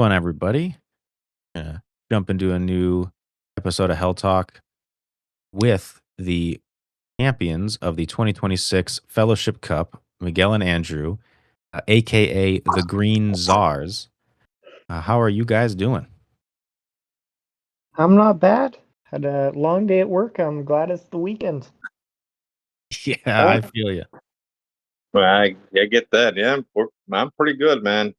On everybody. Jump into a new episode of Hel Talk with the champions of the 2026 Fellowship Cup, Miguel and Andrew, aka the Green Czars. How are you guys doing? I'm not bad. Had a long day at work. I'm glad it's the weekend. Yeah, I Oh, feel you. well, I get that. Yeah, I'm pretty good, man.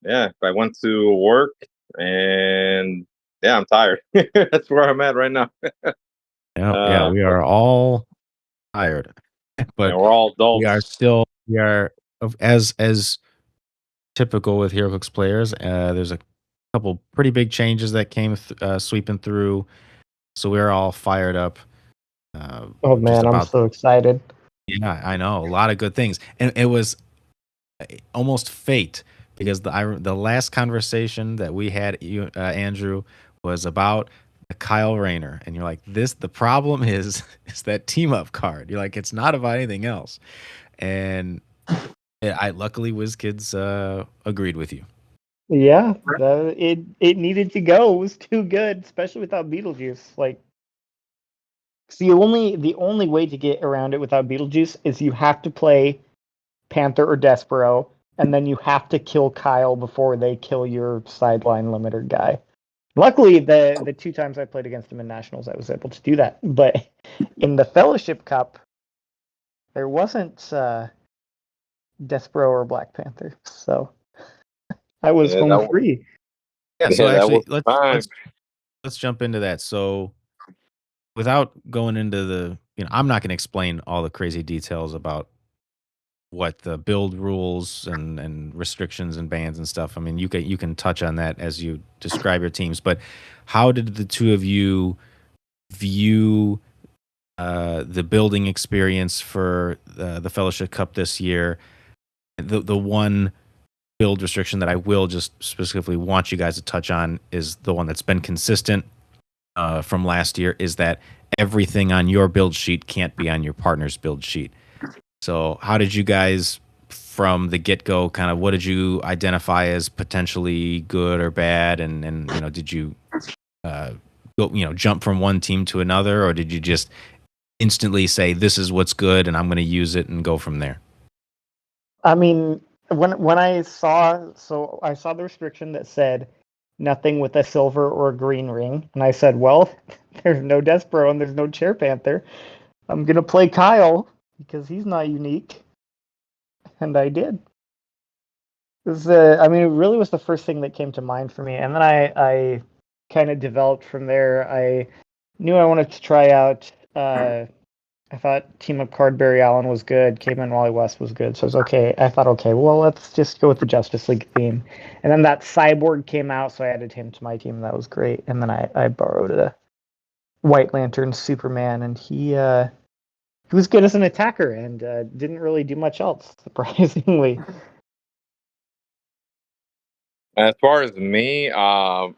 Yeah, I went to work and yeah, I'm tired. That's where I'm at right now. Yeah, we But are all tired, yeah, but we're all we are adults. still we are as typical with Hero Cooks players. There's a couple pretty big changes that came sweeping through, so we're all fired up. Oh Just man, I'm about so excited. Yeah, I know, a lot of good things, and it was almost fate because the last conversation that we had, you Andrew, was about Kyle Rayner, and you're like, this. The problem is is that team up card. You're like, it's not about anything else, and I luckily WizKids agreed with you. Yeah, it needed to go. It was too good, especially without Beetlejuice. Like, it's the only way to get around it without Beetlejuice is you have to play Panther or Despero, and then you have to kill Kyle before they kill your sideline limiter guy. Luckily, the two times I played against him in nationals, I was able to do that. But in the Fellowship Cup, there wasn't Despero or Black Panther, so I was Yeah, home free. Yeah, so yeah, that was actually, the let's time. let's let's jump into that. So without going into I'm not going to explain all the crazy details about what the build rules and restrictions and bans and stuff. I mean, you can touch on that as you describe your teams, but how did the two of you view the building experience for the Fellowship Cup this year? The one build restriction that I will just specifically want you guys to touch on is the one that's been consistent from last year, is that everything on your build sheet can't be on your partner's build sheet. So, how did you guys, from the get go, kind of what did you identify as potentially good or bad, and did you uh, jump from one team to another, or did you just instantly say this is what's good and I'm going to use it and go from there? I mean, when I saw the restriction that said nothing with a silver or a green ring, and I said, well, there's no Despero and there's no Chair Panther. I'm gonna play Kyle because he's not unique, and I did. I mean, it really was the first thing that came to mind for me, and then I kind of developed from there. I knew I wanted to try out. I thought Team Up Card Barry Allen was good. Caveman Wally West was good. So I was okay. I thought, okay, well, let's just go with the Justice League theme. And then that Cyborg came out, so I added him to my team. That was great. And then I borrowed a White Lantern Superman, and he was good as an attacker and didn't really do much else, surprisingly. As far as me, it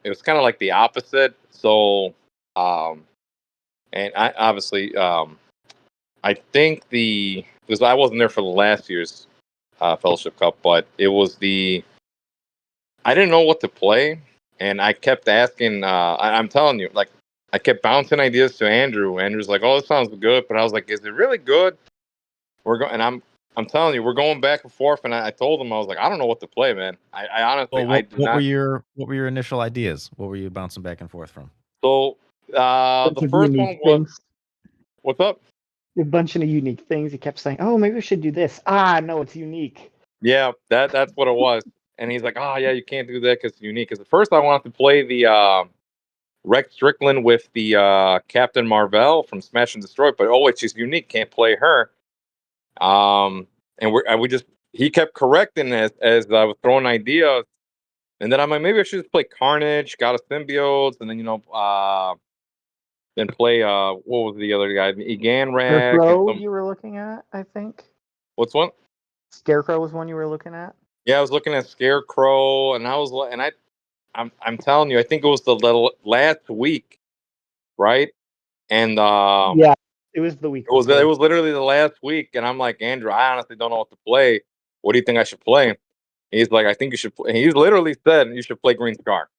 was kind of like the opposite. So, and I obviously, I think because I wasn't there for the last year's Fellowship Cup, but it was I didn't know what to play, and I kept asking. I'm telling you, like I kept bouncing ideas to Andrew. Andrew's like, "Oh, this sounds good," but I was like, "Is it really good?" We're going, and I'm telling you, we're going back and forth. And I told him, I was like, "I don't know what to play, man. I honestly, Well, I what do what were not." your initial ideas? What were you bouncing back and forth from? So Bunch the of first unique one was, things. "What's up?" A bunch of unique things. He kept saying, "Oh, maybe we should do this." Ah, no, it's unique. Yeah, that's what it was. And he's like, "Oh yeah, you can't do that because it's unique." Because at first I wanted to play the Rex Strickland with the Captain Marvel from Smash and Destroy, but oh wait, she's unique, can't play her. And we just he kept correcting as I was throwing ideas, and then I'm like, maybe I should just play Carnage, got a symbiotes, and then then play what was the other guy, Egan Rag, and Scarecrow some you were looking at, I think. what's one? Scarecrow was one you were looking at. Yeah, I was looking at Scarecrow, and I'm telling you, I think it was the last week, right? And Yeah, it was the week it before. was literally the last week, and I'm like, Andrew, I honestly don't know what to play. What do you think I should play? He's like, I think you should play. He literally said you should play Green Scar.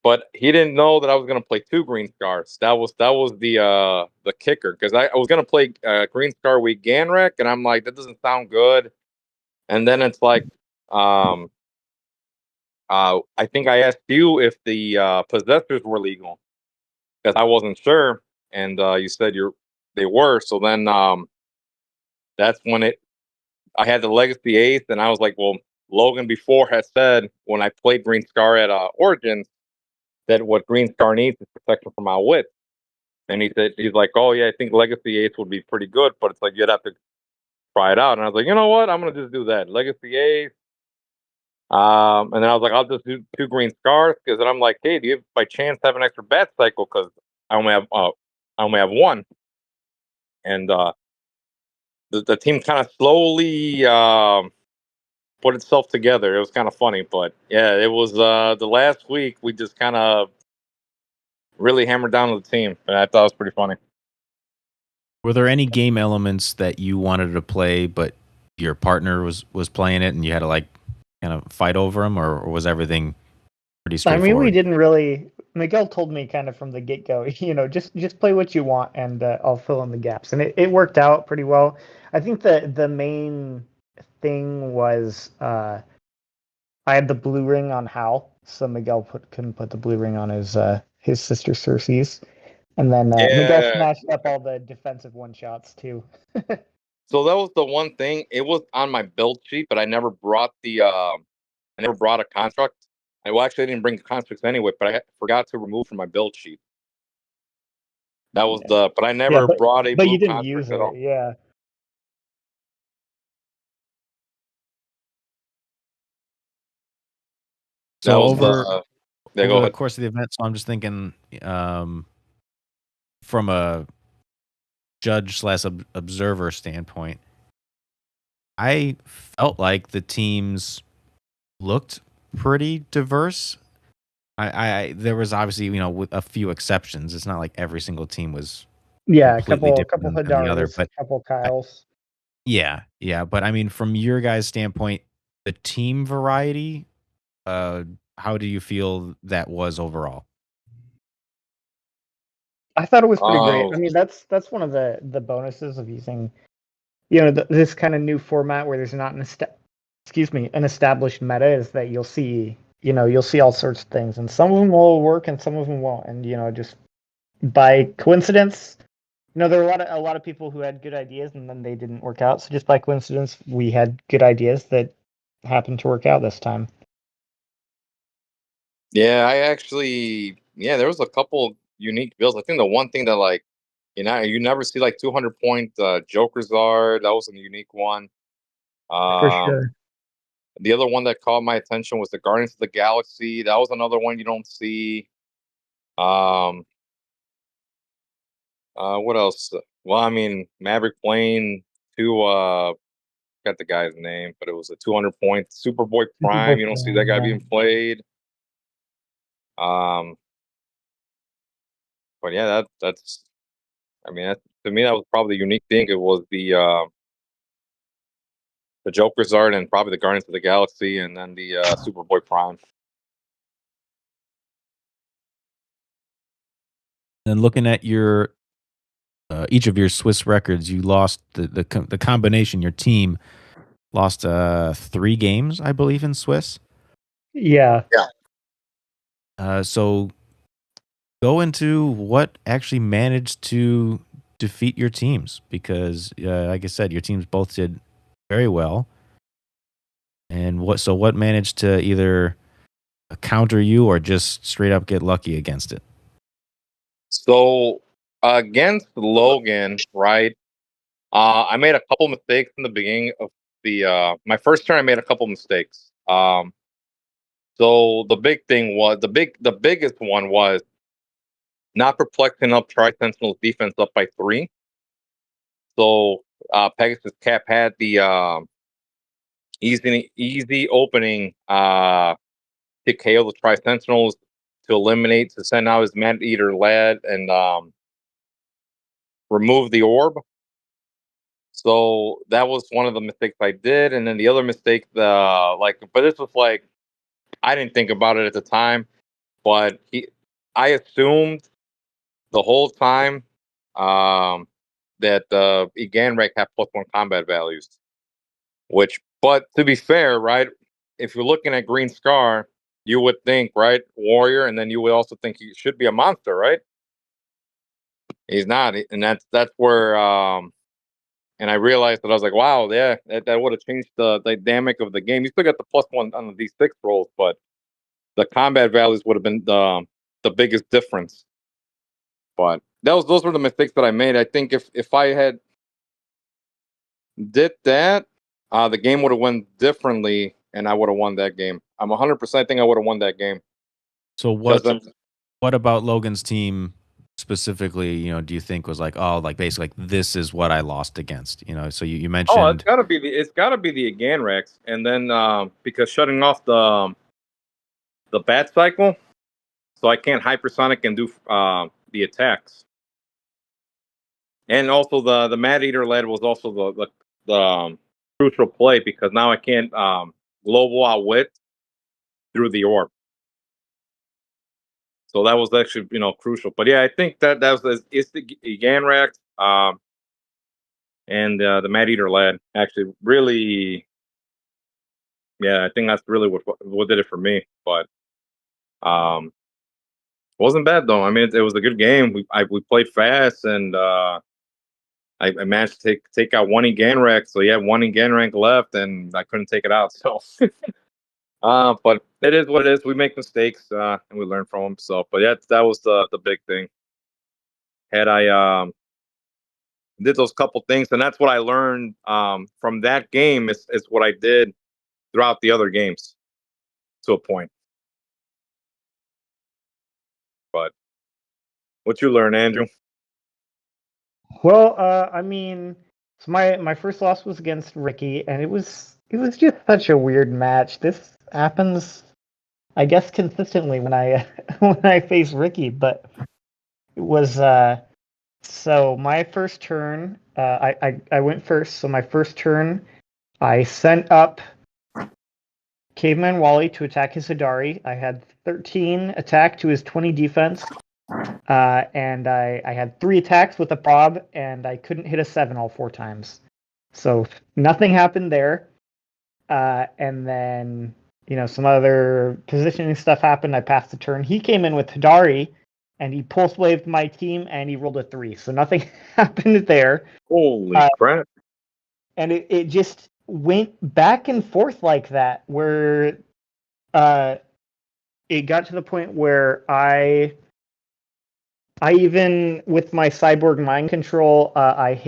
But he didn't know that I was gonna play 2 Green Scars. That was the kicker, because I was gonna play Green Scar week Ganrek, and I'm like, that doesn't sound good. And then it's like, um, I think I asked you if the possessors were legal, because I wasn't sure, and you said they were. So then that's when I had the Legacy Ace, and I was like, well, Logan before had said when I played Green Scar at Origins that what Green Scar needs is protection from outwit. And he's like, oh yeah, I think Legacy Ace would be pretty good, but it's like you'd have to try it out. And I was like, you know what, I'm gonna just do that, Legacy Ace. And then I was like, I'll just do 2 Green Scars, because then I'm like, hey, do you by chance have an extra bat cycle? Because I only have 1. And the team kind of slowly put itself together. It was kind of funny, but yeah, it was the last week we just kind of really hammered down on the team, and I thought it was pretty funny. Were there any game elements that you wanted to play, but your partner was playing it, and you had to like kind of fight over them, or was everything pretty I mean, we straightforward? didn't really. Miguel told me kind of from the get go, just play what you want, and I'll fill in the gaps, and it worked out pretty well. I think the main thing was I had the blue ring on Hal, so Miguel couldn't put the blue ring on his sister Cersei's, and then Miguel Yeah. smashed up all the defensive one shots too. So that was the one thing. It was on my build sheet, but I never brought a construct. Actually, I didn't bring constructs anyway, but I forgot to remove from my build sheet. That was Yeah. but I Yeah, never brought a but blue you didn't construct use at it, all. yeah. That So was over yeah, go the ahead. course of the event, so I'm just thinking from a judge slash observer standpoint, I felt like the teams looked pretty diverse. I there was obviously, with a few exceptions. It's not like every single team was Yeah, a completely different couple than the other, Hadaras, but couple I, Kyles. yeah. But I mean, from your guys' standpoint, the team variety, uh, how do you feel that was overall? I thought it was pretty great. Oh, I mean, that's one of the bonuses of using, this kind of new format where there's not an established meta, is that you'll see all sorts of things, and some of them will work and some of them won't, and just by coincidence, there were a lot of people who had good ideas and then they didn't work out. So just by coincidence, we had good ideas that happened to work out this time. yeah. There was a couple unique builds. I think the one thing that you never see like 200-point Jokers are. That was a unique one. For Um, sure. the other one that caught my attention was the Guardians of the Galaxy. That was another one you don't see. Um, what else? Well, I mean, Maverick Plane, 2 got the guy's name, but it was a 200-point Superboy Prime. You don't see that guy Yeah. being played. Um, but yeah, that's. I mean, to me, that was probably the unique thing. It was the Joker's art, and probably the Guardians of the Galaxy, and then the Superboy Prime. And looking at your each of your Swiss records, you lost the combination. Your team lost 3 games, I believe, in Swiss. Yeah. Yeah. So go into what actually managed to defeat your teams, because, like I said, your teams both did very well. And what managed to either counter you or just straight up get lucky against it? So against Logan, right? I made a couple mistakes in the beginning of the my first turn. I made a couple mistakes. So the biggest one was not perplexing up Tri Sentinel's defense up by 3. So Pegasus Cap had the easy opening to KO the Tri Sentinels, to send out his Man Eater lad and remove the orb. So that was one of the mistakes I did, and then the other mistake, but this was like I didn't think about it at the time, but I assumed the whole time that the Eganrek had +1 combat values. But to be fair, right? If you're looking at Green Scar, you would think, right, warrior, and then you would also think he should be a monster, right? He's not, and that's where and I realized that I was like, wow, yeah, that would have changed the dynamic of the game. You still got the +1 on the D6 rolls, but the combat values would have been the biggest difference. But those were the mistakes that I made. I think if I had did that, the game would have went differently, and I would have won that game. I'm 100% think I would have won that game. So what about Logan's team specifically, do you think was like, oh, like basically like this is what I lost against, so you Oh, it's mentioned. gotta be the Ganrex, and then because shutting off the bat cycle, so I can't hypersonic and do the attacks, and also the Mad Eater lead was also the crucial play because now I can't global outwit through the orb. So that was actually crucial. But yeah, I think that was it's the Ganrax and the Mad Eater lad actually really. Yeah, I think that's really what did it for me. But it wasn't bad though. I mean, it was a good game. We played fast, and I managed to take out one Ganrax. So yeah, one Ganrax left, and I couldn't take it out. So, but it is what it is. We make mistakes, and we learn from them. So, but yeah, that was the big thing. Had I did those couple things, and that's what I learned from that game. Is what I did throughout the other games to a point. But what you learn, Andrew? Well, I mean, so my first loss was against Ricky, and it was just such a weird match. This happens, I guess, consistently when I when I face Ricky, but it was so my first turn, I went first. So my first turn, I sent up Caveman Wally to attack his Hidari. I had 13 attack to his 20 defense. And I had 3 attacks with a prob, and I couldn't hit a 7 all 4 times. So nothing happened there. And then, some other positioning stuff happened. I passed the turn. He came in with Hidari, and he pulse waved my team, and he rolled a 3. So nothing happened there. Holy crap. And it just went back and forth like that, where it got to the point where I even with my cyborg mind control, I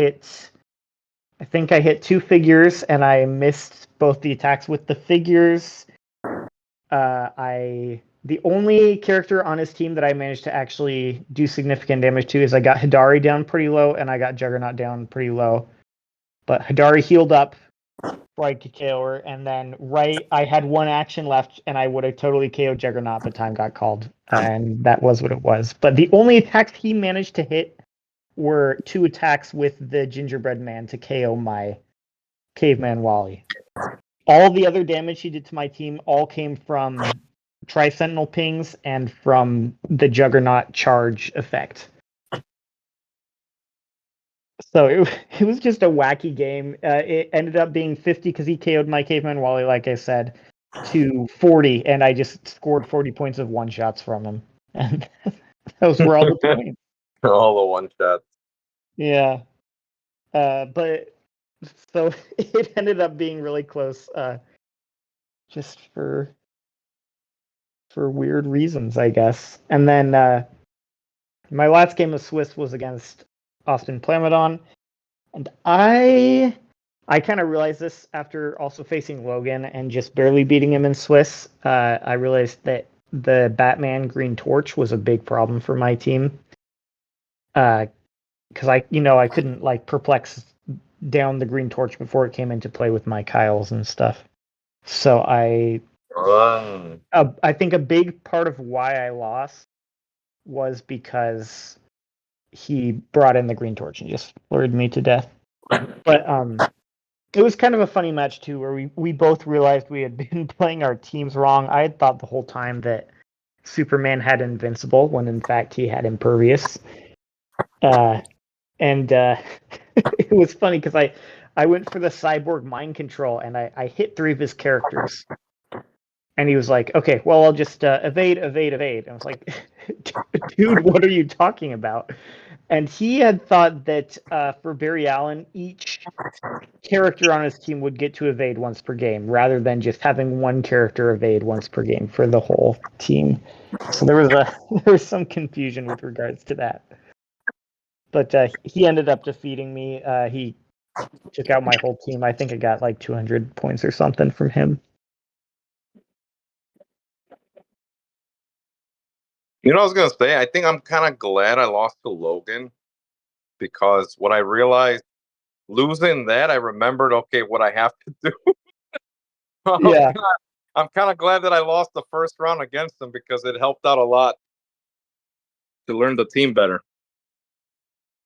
think I hit 2 figures and I missed both the attacks with the figures. The only character on his team that I managed to actually do significant damage to is I got Hidari down pretty low and I got Juggernaut down pretty low. But Hidari healed up before I could KO her, and then I had 1 action left and I would have totally KO'd Juggernaut, but time got called, and that was what it was. But the only attacks he managed to hit were 2 attacks with the gingerbread man to KO my caveman Wally. All the other damage he did to my team all came from Tri-Sentinel pings and from the Juggernaut charge effect. So it was just a wacky game. It ended up being 50 because he KO'd my caveman Wally, like I said, to 40, and I just scored 40 points of one-shots from him. And those were all the points. All the one-shots. Yeah. But so it ended up being really close, just for weird reasons, I guess. And then my last game of Swiss was against Austin Plamodon, and I kind of realized this after also facing Logan and just barely beating him in Swiss. I realized that the Batman Green Torch was a big problem for my team. Because I couldn't like perplex down the Green Torch before it came into play with my Kyles and stuff. So I think a big part of why I lost was because he brought in the Green Torch and just lured me to death. But it was kind of a funny match too, where we both realized we had been playing our teams wrong. I had thought the whole time that Superman had Invincible when in fact he had Impervious. And it was funny because I went for the cyborg mind control and I hit 3 of his characters. And he was like, okay, well, I'll just evade. And I was like, dude, what are you talking about? And he had thought that for Barry Allen, each character on his team would get to evade once per game rather than just having one character evade once per game for the whole team. So there was some confusion with regards to that. But he ended up defeating me. He took out my whole team. I think I got like 200 points or something from him. You know, I was gonna say, I think I'm kind of glad I lost to Logan because what I realized losing that, I remembered, okay, what I have to do. Yeah. I'm kind of glad that I lost the first round against him because it helped out a lot to learn the team better.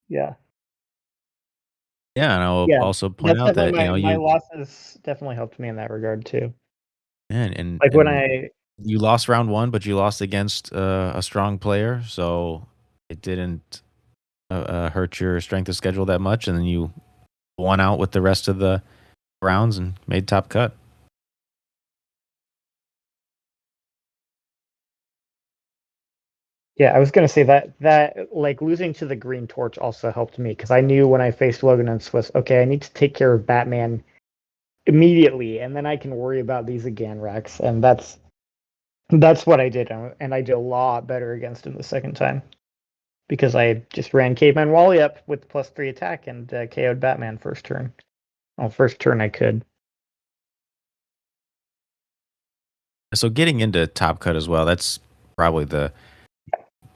Yeah. Yeah, and I'll Yeah. also point That's out that definitely my you losses definitely helped me in that regard too. and Like when you lost round 1, but you lost against a strong player, so it didn't hurt your strength of schedule that much, and then you won out with the rest of the rounds and made top cut. Yeah, I was gonna say that like losing to the Green Torch also helped me because I knew when I faced Logan and Swiss, okay, I need to take care of Batman immediately, and then I can worry about these again, Rex. And that's what I did, and I did a lot better against him the second time because I just ran Caveman Wally up with +3 attack and KO'd Batman first turn. Well, first turn I could. So getting into top cut as well, that's probably the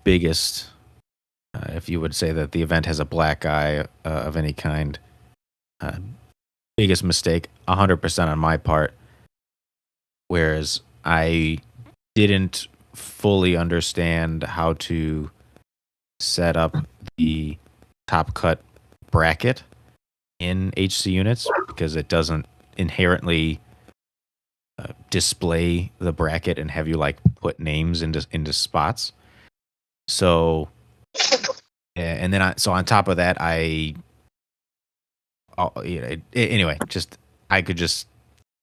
biggest, if you would say that the event has a black eye of any kind. Biggest mistake, 100% on my part. Whereas I didn't fully understand how to set up the top cut bracket in HC units because it doesn't inherently display the bracket and have you like put names into spots. So, and then so on top of that, anyway, just I could just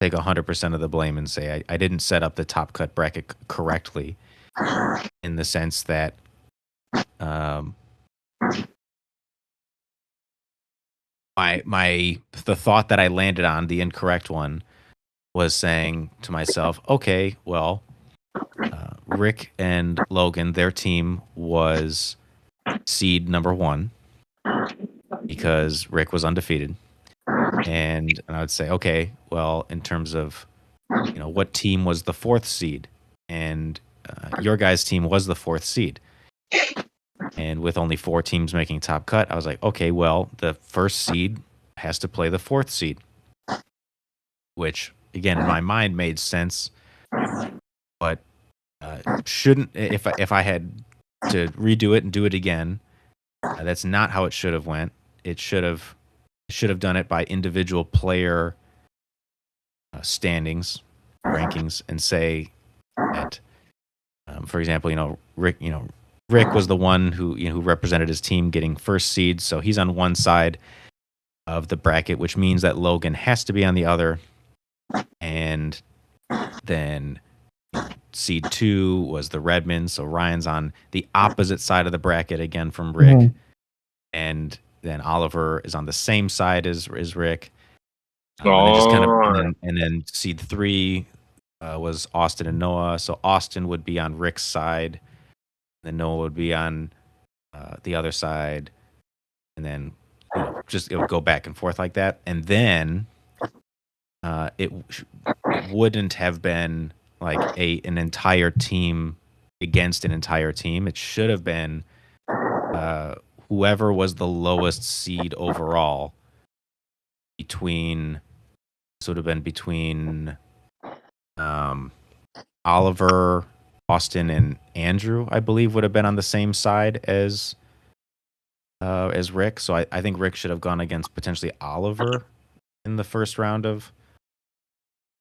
take 100% of the blame and say I didn't set up the top cut bracket correctly, in the sense that the thought that I landed on, the incorrect one, was saying to myself, okay, well, Rick and Logan, their team was seed number 1 because Rick was undefeated. And I would say, okay, well, in terms of, what team was the 4th seed? And your guys' team was the 4th seed. And with only 4 teams making top cut, I was like, okay, well, the 1st seed has to play the 4th seed. Which, again, in my mind made sense. But shouldn't, if I had to redo it and do it again, that's not how it should have went. It should have done it by individual player standings, rankings, and say that, for example, Rick was the one who represented his team getting 1st seed, so he's on one side of the bracket, which means that Logan has to be on the other, and then seed 2 was the Redmond, so Ryan's on the opposite side of the bracket again from Rick, and then Oliver is on the same side as Rick. And then seed 3 was Austin and Noah. So Austin would be on Rick's side, then Noah would be on the other side, and then it would go back and forth like that. And then it wouldn't have been like an entire team against an entire team. It should have been whoever was the lowest seed overall between Oliver, Austin, and Andrew, I believe, would have been on the same side as as Rick. So I think Rick should have gone against potentially Oliver in the first round of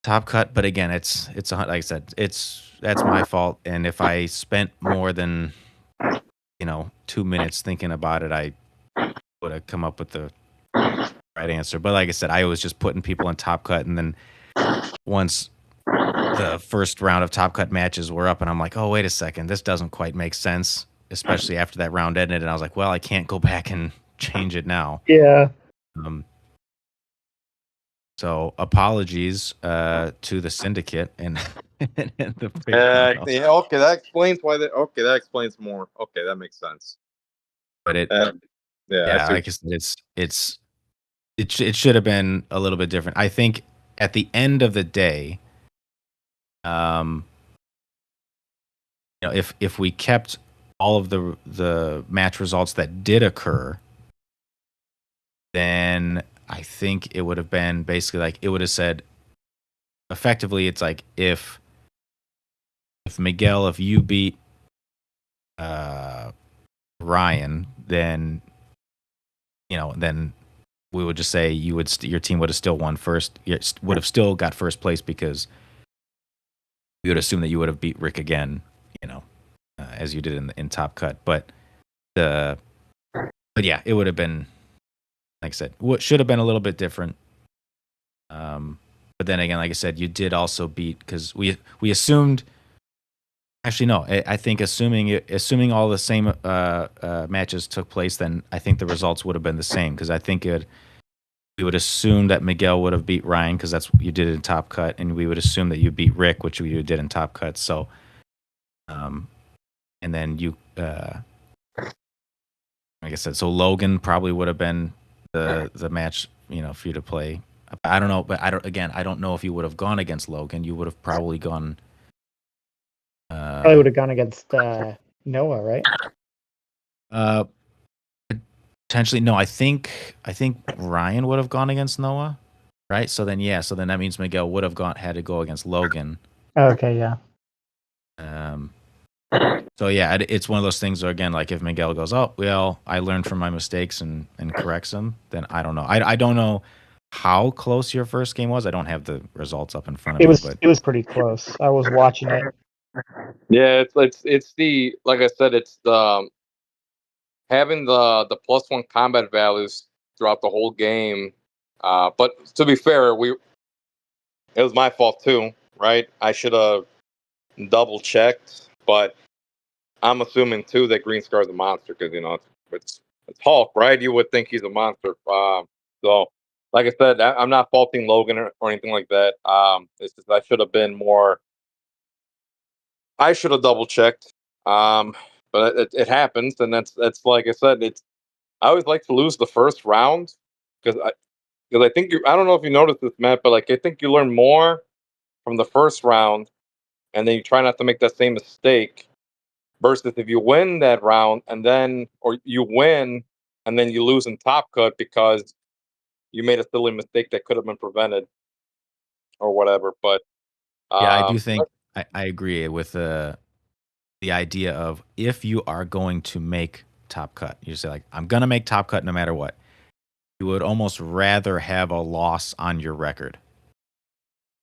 Top Cut. But again, like I said, that's my fault. And if I spent more than 2 minutes thinking about it, I would have come up with the right answer. But like I said, I was just putting people in Top Cut, and then once the first round of Top Cut matches were up, and I'm like, oh, wait a second, this doesn't quite make sense, especially after that round ended. And I was like, well, I can't go back and change it now. Yeah. So apologies to the syndicate and the yeah, okay, that explains why. That explains more. Okay, that makes sense. But yeah, like I said, it should have been a little bit different. I think at the end of the day, if we kept all of the match results that did occur, then I think it would have been basically like it would have said, effectively, it's like if Miguel, if you beat Ryan, then then we would just say your team would have still won first. Would have still got first place because we would assume that you would have beat Rick again, as you did in Top Cut. But yeah, it would have been, like I said, what should have been a little bit different. But then again, like I said, you did also beat, because we assumed. Actually, no. I think assuming all the same matches took place, then I think the results would have been the same, because I think we would assume that Miguel would have beat Ryan, because that's what you did in Top Cut, and we would assume that you beat Rick, which you did in Top Cut. So, and then you, like I said, so Logan probably would have been the match, for you to play. I don't know, but I don't know if you would have gone against Logan. You would have probably gone. Probably would have gone against Noah, right? Potentially, no. I think Ryan would have gone against Noah, right? So then that means Miguel would have had to go against Logan. Okay, yeah. So yeah, it's one of those things where, again, like if Miguel goes, oh well, I learned from my mistakes and corrects them, then I don't know. I don't know how close your first game was. I don't have the results up in front of me. But it was pretty close. I was watching it. Yeah, it's the, like I said, it's the having the +1 combat values throughout the whole game. But to be fair, it was my fault too, right? I should have double checked, but I'm assuming too that Green Scar's a monster, because it's Hulk, right? You would think he's a monster. So, like I said, I'm not faulting Logan or anything like that. It's just I should have been more. I should have double checked. But it happens, and that's like I said. I always like to lose the first round, because I think I don't know if you noticed this, Matt, but like I think you learn more from the first round, and then you try not to make that same mistake. Versus if you win that round or you win and then you lose in Top Cut because you made a silly mistake that could have been prevented or whatever. But yeah, I do think I agree with the idea of, if you are going to make Top Cut, you say like, I'm gonna make Top Cut no matter what. You would almost rather have a loss on your record,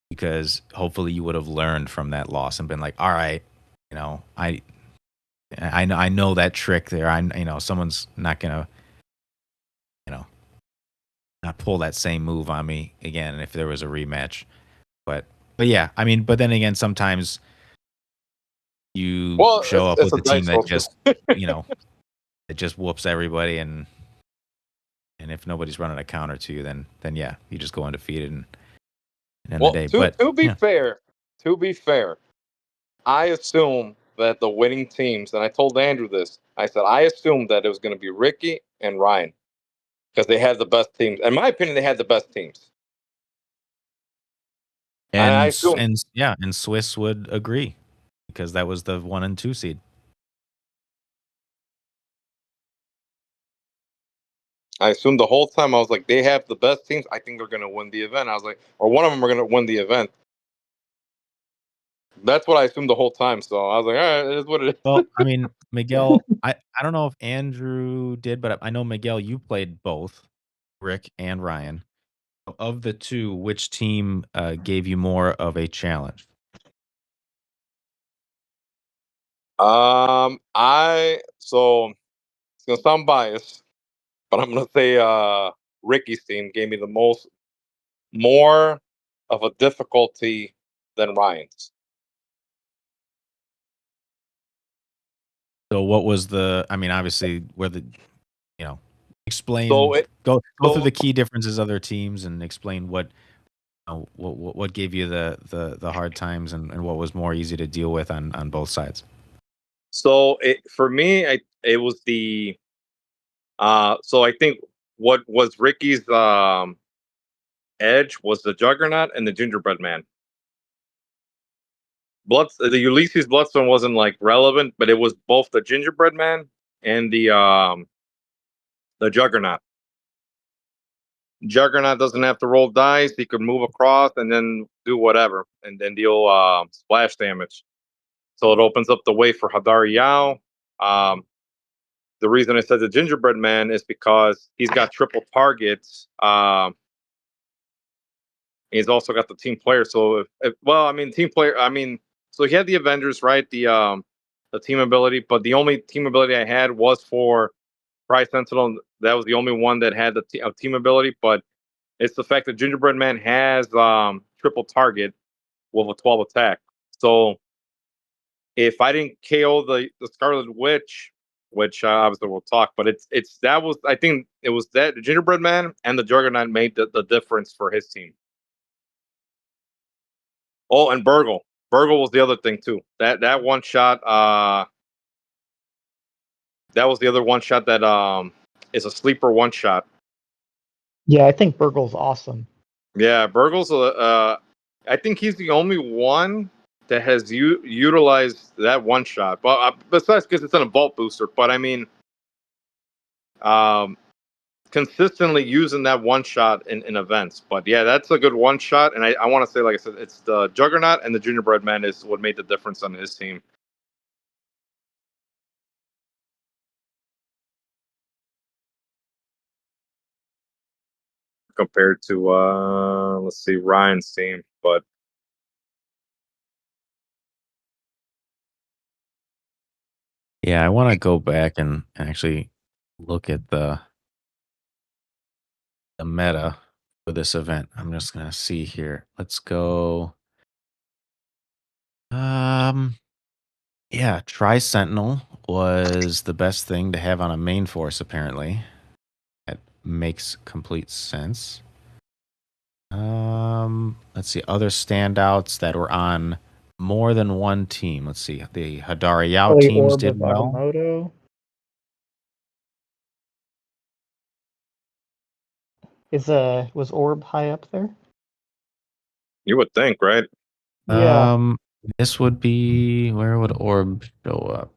because hopefully you would have learned from that loss and been like, all right, I know that trick there. Someone's not gonna, not pull that same move on me again if there was a rematch. But yeah, I mean, but then again, sometimes you show up with a team that just, it just whoops everybody, and if nobody's running a counter to you, then yeah, you just go undefeated and end the day. But to be fair, I assume that the winning teams, and I told Andrew this, I said I assumed that it was going to be Ricky and Ryan, because they had the best teams. In my opinion, they had the best teams. And Swiss would agree, because that was the 1 and 2 seed. I assumed the whole time. I was like, they have the best teams. I think they're going to win the event. I was like, or one of them are going to win the event. That's what I assumed the whole time. So I was like, all right, it is what it is. Well, I mean, Miguel, I don't know if Andrew did, but I know Miguel, you played both Rick and Ryan. Of the two, which team gave you more of a challenge? So it's gonna sound biased, but I'm gonna say Ricky's team gave me the more of a difficulty than Ryan's. So what was the? I mean, obviously, where the you know, So explain it go through so the key differences of other teams and explain what gave you the hard times and what was more easy to deal with on both sides. so it for me, it was the so I think what was Ricky's edge was the Juggernaut and the Gingerbread Man. The Ulysses Bloodstone wasn't like relevant, but it was both the Gingerbread Man and the Juggernaut. Juggernaut doesn't have to roll dice; he could move across and then do whatever, and then deal splash damage. So it opens up the way for Hadari Yao. Um, the reason I said the Gingerbread Man is because he's got triple targets. He's also got the team player. So well, I mean, team player. I mean, so he had the Avengers, right? The team ability, but the only team ability I had was for Price Sentinel. That was the only one that had the team ability. But it's the fact that Gingerbread Man has triple target with a 12 attack. So if I didn't KO the Scarlet Witch, which obviously we'll talk, but it's that was I think it was that the Gingerbread Man and the Juggernaut made the difference for his team. Oh, and Burgle. Burgle was the other thing too. That one shot. That was the other one shot that is a sleeper one shot. Yeah, I think Burgle's awesome. Yeah, Burgle's. I think he's the only one that has utilized that one shot. But besides, because it's an vault booster. But I mean, um, consistently using that one shot in events. But yeah, that's a good one shot. And I want to say, like I said, it's the Juggernaut and the Gingerbread Man is what made the difference on his team. Compared to let's see, Ryan's team. But Yeah, I want to go back and actually look at the meta for this event. I'm just gonna see here. Let's go. Um, yeah, Tri Sentinel was the best thing to have on a main force. Apparently, that makes complete sense. Let's see other standouts that were on more than one team. Let's see. The Hadari Yao Probably teams Orb of did well. Agamotto. Was Orb high up there? you would think, right? Yeah. This would be where would Orb show up?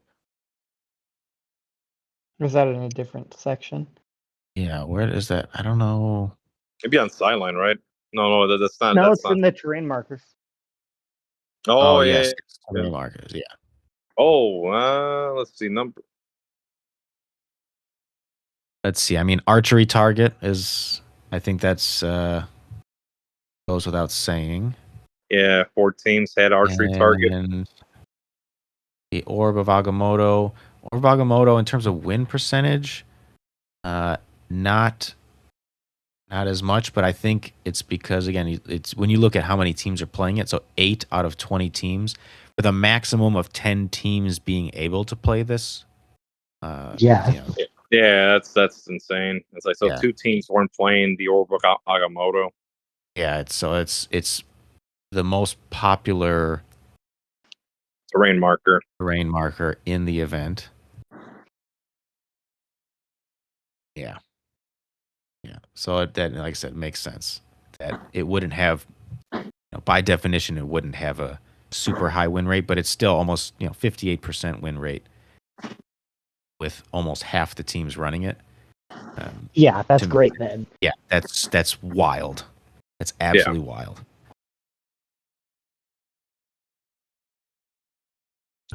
Or is that in a different section? Yeah, where is that? I don't know. It'd be on sideline, right? No, that's not. No, That's it's not. in the terrain markers. Oh Oh yeah, yes, yeah. markers. Yeah. Oh, let's see number. Let's see. I mean, archery target is. I think that's goes without saying. Yeah, 4 teams had archery target. And the Orb of Agamotto. Orb of Agamotto, in terms of win percentage, not as much, but I think it's because again, it's when you look at how many teams are playing it. So 8 out of 20 teams, with a maximum of 10 teams being able to play this. Yeah. You know, Yeah, that's insane. It's like so Yeah. 2 teams weren't playing the Orb of Agamotto. yeah. It's the most popular Terrain marker. terrain marker in the event. Yeah. Yeah. So that, like I said, makes sense that it wouldn't have, by definition, it wouldn't have a super high win rate, but it's still almost 58% win rate with almost half the teams running it. Yeah, that's to me, great then. yeah, that's wild. That's Yeah. absolutely wild.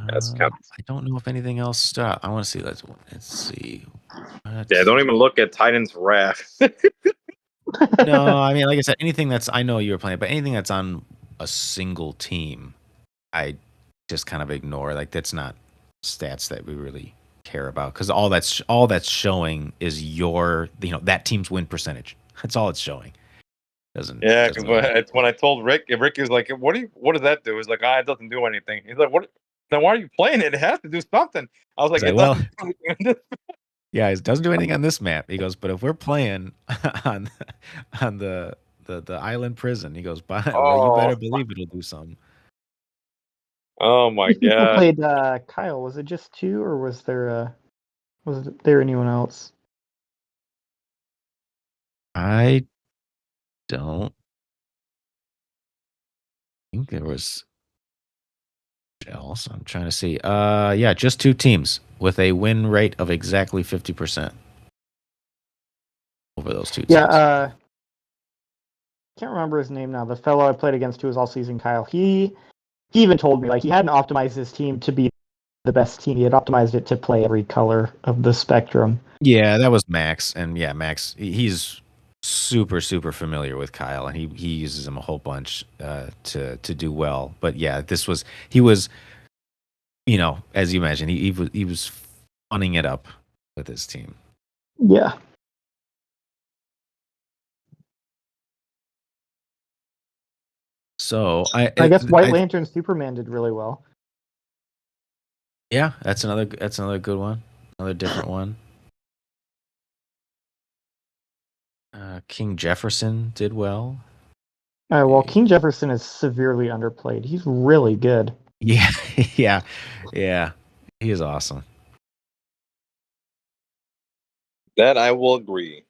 That's kind of, I don't know if anything else stopped. I want to see. Let's see. yeah. Don't even look at Titan's Wrath. No, I mean, like I said, anything that's I know you were playing, but anything that's on a single team, I just kind of ignore. Like that's not stats that we really care about because all that's showing is that team's win percentage. That's all it's showing. Yeah, Doesn't because really matter. when I told Rick, Rick was like, What does that do?" He's like, "Ah, it doesn't do anything." He's like, "What? Then why are you playing it? It has to do something." I was like, It's like, "It well, doesn't do anything." yeah, it doesn't do anything on this map. He goes, but if we're playing on on the island prison, he goes, well, you Oh, better believe it'll do something. oh How my many people god! played Kyle? Was it just two, or was there anyone else? I don't think there was else. I'm trying to see. Yeah, just two teams with a win rate of exactly 50% over those two Yeah, teams. can't remember his name now. The fellow I played against who was all season Kyle. He even told me like he hadn't optimized his team to be the best team. He had optimized it to play every color of the spectrum. Yeah, that was Max, and yeah, Max, he's super familiar with Kyle, and he uses him a whole bunch to do well. But yeah, he was as you mentioned, he was funning it up with his team. Yeah. So I guess White Lantern Superman did really well. yeah, that's another good one, another different one. King Jefferson did well. Well, King Jefferson is severely underplayed. He's really good. Yeah, yeah. He is awesome. That I will agree.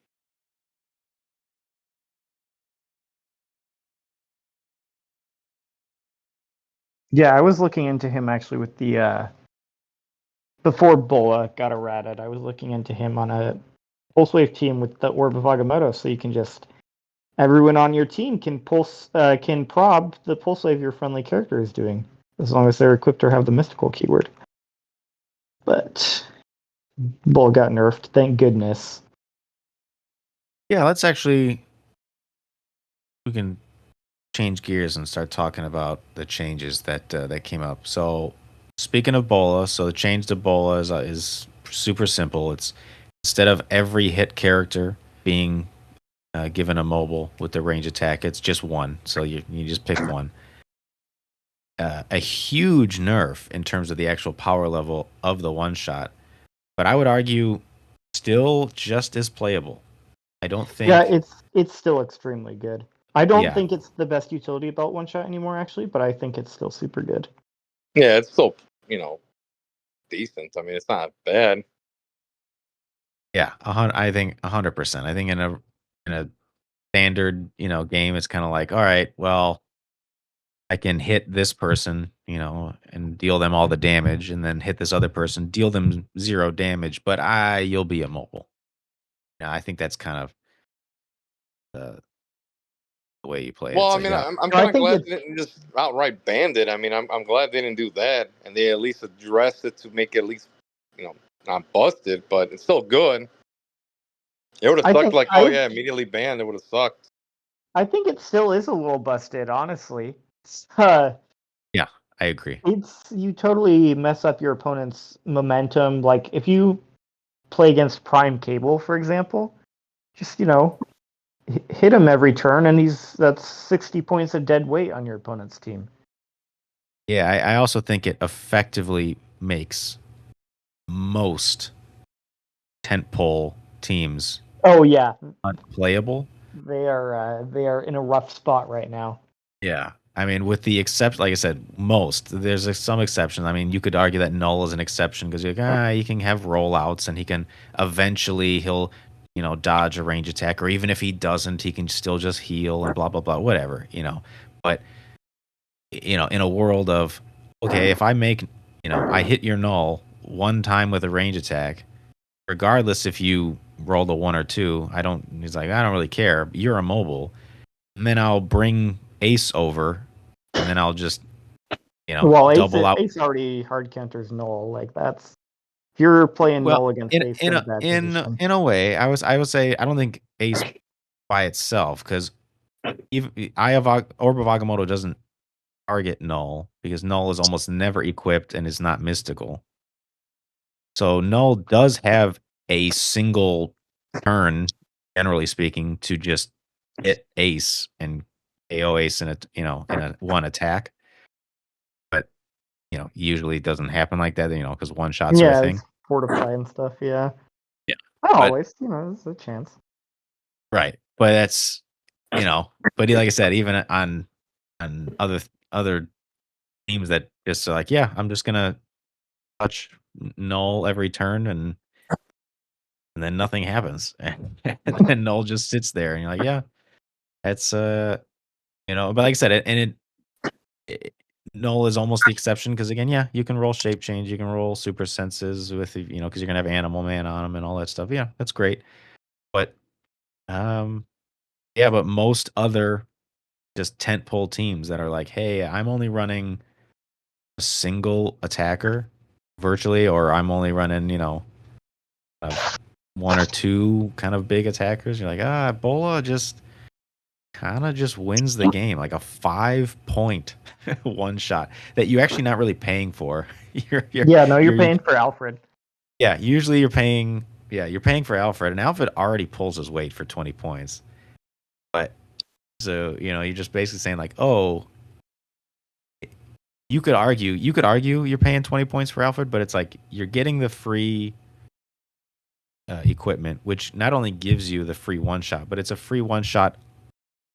Yeah, I was looking into him actually with the before Bola got errated. I was looking into him on a pulse wave team with the Orb of Agamotto, so you can just everyone on your team can prob the pulse wave your friendly character is doing, as long as they're equipped or have the mystical keyword. But Bull got nerfed, thank goodness. Yeah, we can change gears and start talking about the changes that came up. So speaking of Bola, so the change to Bola is super simple. It's instead of every hit character being given a mobile with the range attack, it's just one. So you just pick one. A huge nerf in terms of the actual power level of the one shot, but I would argue still just as playable. I don't Yeah, think. it's still extremely good. I don't Yeah, think it's the best utility about one shot anymore, actually, but I think it's still super good. Yeah, it's still decent. I mean, it's not bad. yeah. I think 100%. I think in a standard game, it's kind of like, all right, well, I can hit this person, and deal them all the damage, and then hit this other person, deal them zero damage, but you'll be immobile. Yeah, I think that's kind of the way you play it. Well, It's I like, mean, yeah, I'm I kind of think glad it's they didn't just outright ban it. I mean, I'm glad they didn't do that, and they at least addressed it to make it at least not busted, but it's still good. It would have I sucked think like, oh I yeah, immediately banned. It would have sucked. I think it still is a little busted, honestly. yeah, I agree. It's you totally mess up your opponent's momentum. Like if you play against Prime Cable, for example, just hit him every turn, and that's 60 points of dead weight on your opponent's team. Yeah, I also think it effectively makes most tentpole teams Oh yeah, unplayable. they are in a rough spot right now. Yeah. I mean, with the exception, like I said, most there's some exceptions. I mean, you could argue that Null is an exception because you're like, he can have rollouts and he can eventually he'll dodge a range attack, or even if he doesn't, he can still just heal and blah blah blah, whatever. But in a world of okay, if I make I hit your Null one time with a range attack, regardless if you roll a one or two, I don't. He's like, I don't really care. You're immobile, and then I'll bring Ace over, and then I'll just Well, double out. Ace already hard counters Null. Like that's if you're playing Well, Null against Ace, you're in a bad position. in a way, I would say I don't think Ace by itself, because Eye of Orb of Agamotto doesn't target Null because Null is almost never equipped and is not mystical. So Null does have a single turn, generally speaking, to just hit Ace and KO Ace in a one attack. But usually it doesn't happen like that, because one shots are a Yeah, thing. it's fortify and stuff. Yeah, Yeah, not but always. There's a chance. right. But that's but like I said, even on other teams that just are like, yeah, I'm just gonna touch Null every turn and then nothing happens. And then Null just sits there and you're like, yeah, that's but like I said, it Null is almost the exception because again, yeah, you can roll shape change, you can roll super senses with because you're gonna have animal man on them and all that stuff. Yeah, that's great. But yeah, but most other just tentpole teams that are like, hey, I'm only running a single attacker virtually, or I'm only running, one or two kind of big attackers. You're like, Ebola just kind of just wins the game, like a 5-point one shot that you're actually not really paying for. You're paying for Alfred. Yeah, usually you're paying. Yeah, you're paying for Alfred, and Alfred already pulls his weight for 20 points. But so you're just basically saying like, oh, you could argue you're paying 20 points for Alfred, but it's like you're getting the free equipment, which not only gives you the free one shot, but it's a free one shot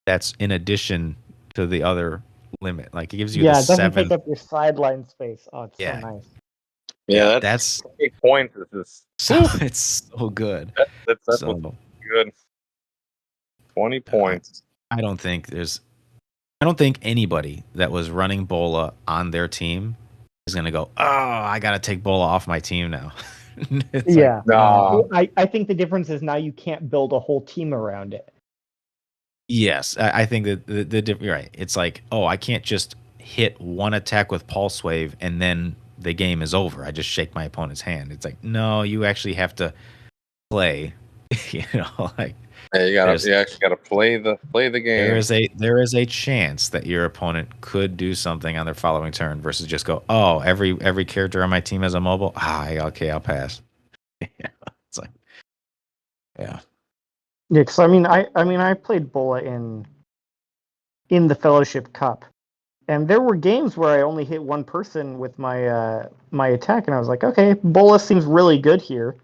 that's in addition to the other limit. Like it gives you the it doesn't seven. take up your sideline space. Oh, it's so nice. Yeah, that's 8 points. Is it's so good. That's so good. 20 points. I don't think anybody that was running Bola on their team is gonna go, oh, I gotta take Bola off my team now. Yeah. Like, no. I think the difference is now you can't build a whole team around it. Yes, I think that you're right. It's like, oh, I can't just hit one attack with Pulse Wave and then the game is over. I just shake my opponent's hand. It's like, no, you actually have to play. Like you actually gotta play the game. There is a chance that your opponent could do something on their following turn versus just go, oh, every character on my team has a mobile. Okay, I'll pass. It's like, yeah. Yeah, because I played Bola in the Fellowship Cup, and there were games where I only hit one person with my my attack, and I was like, okay, Bola seems really good here.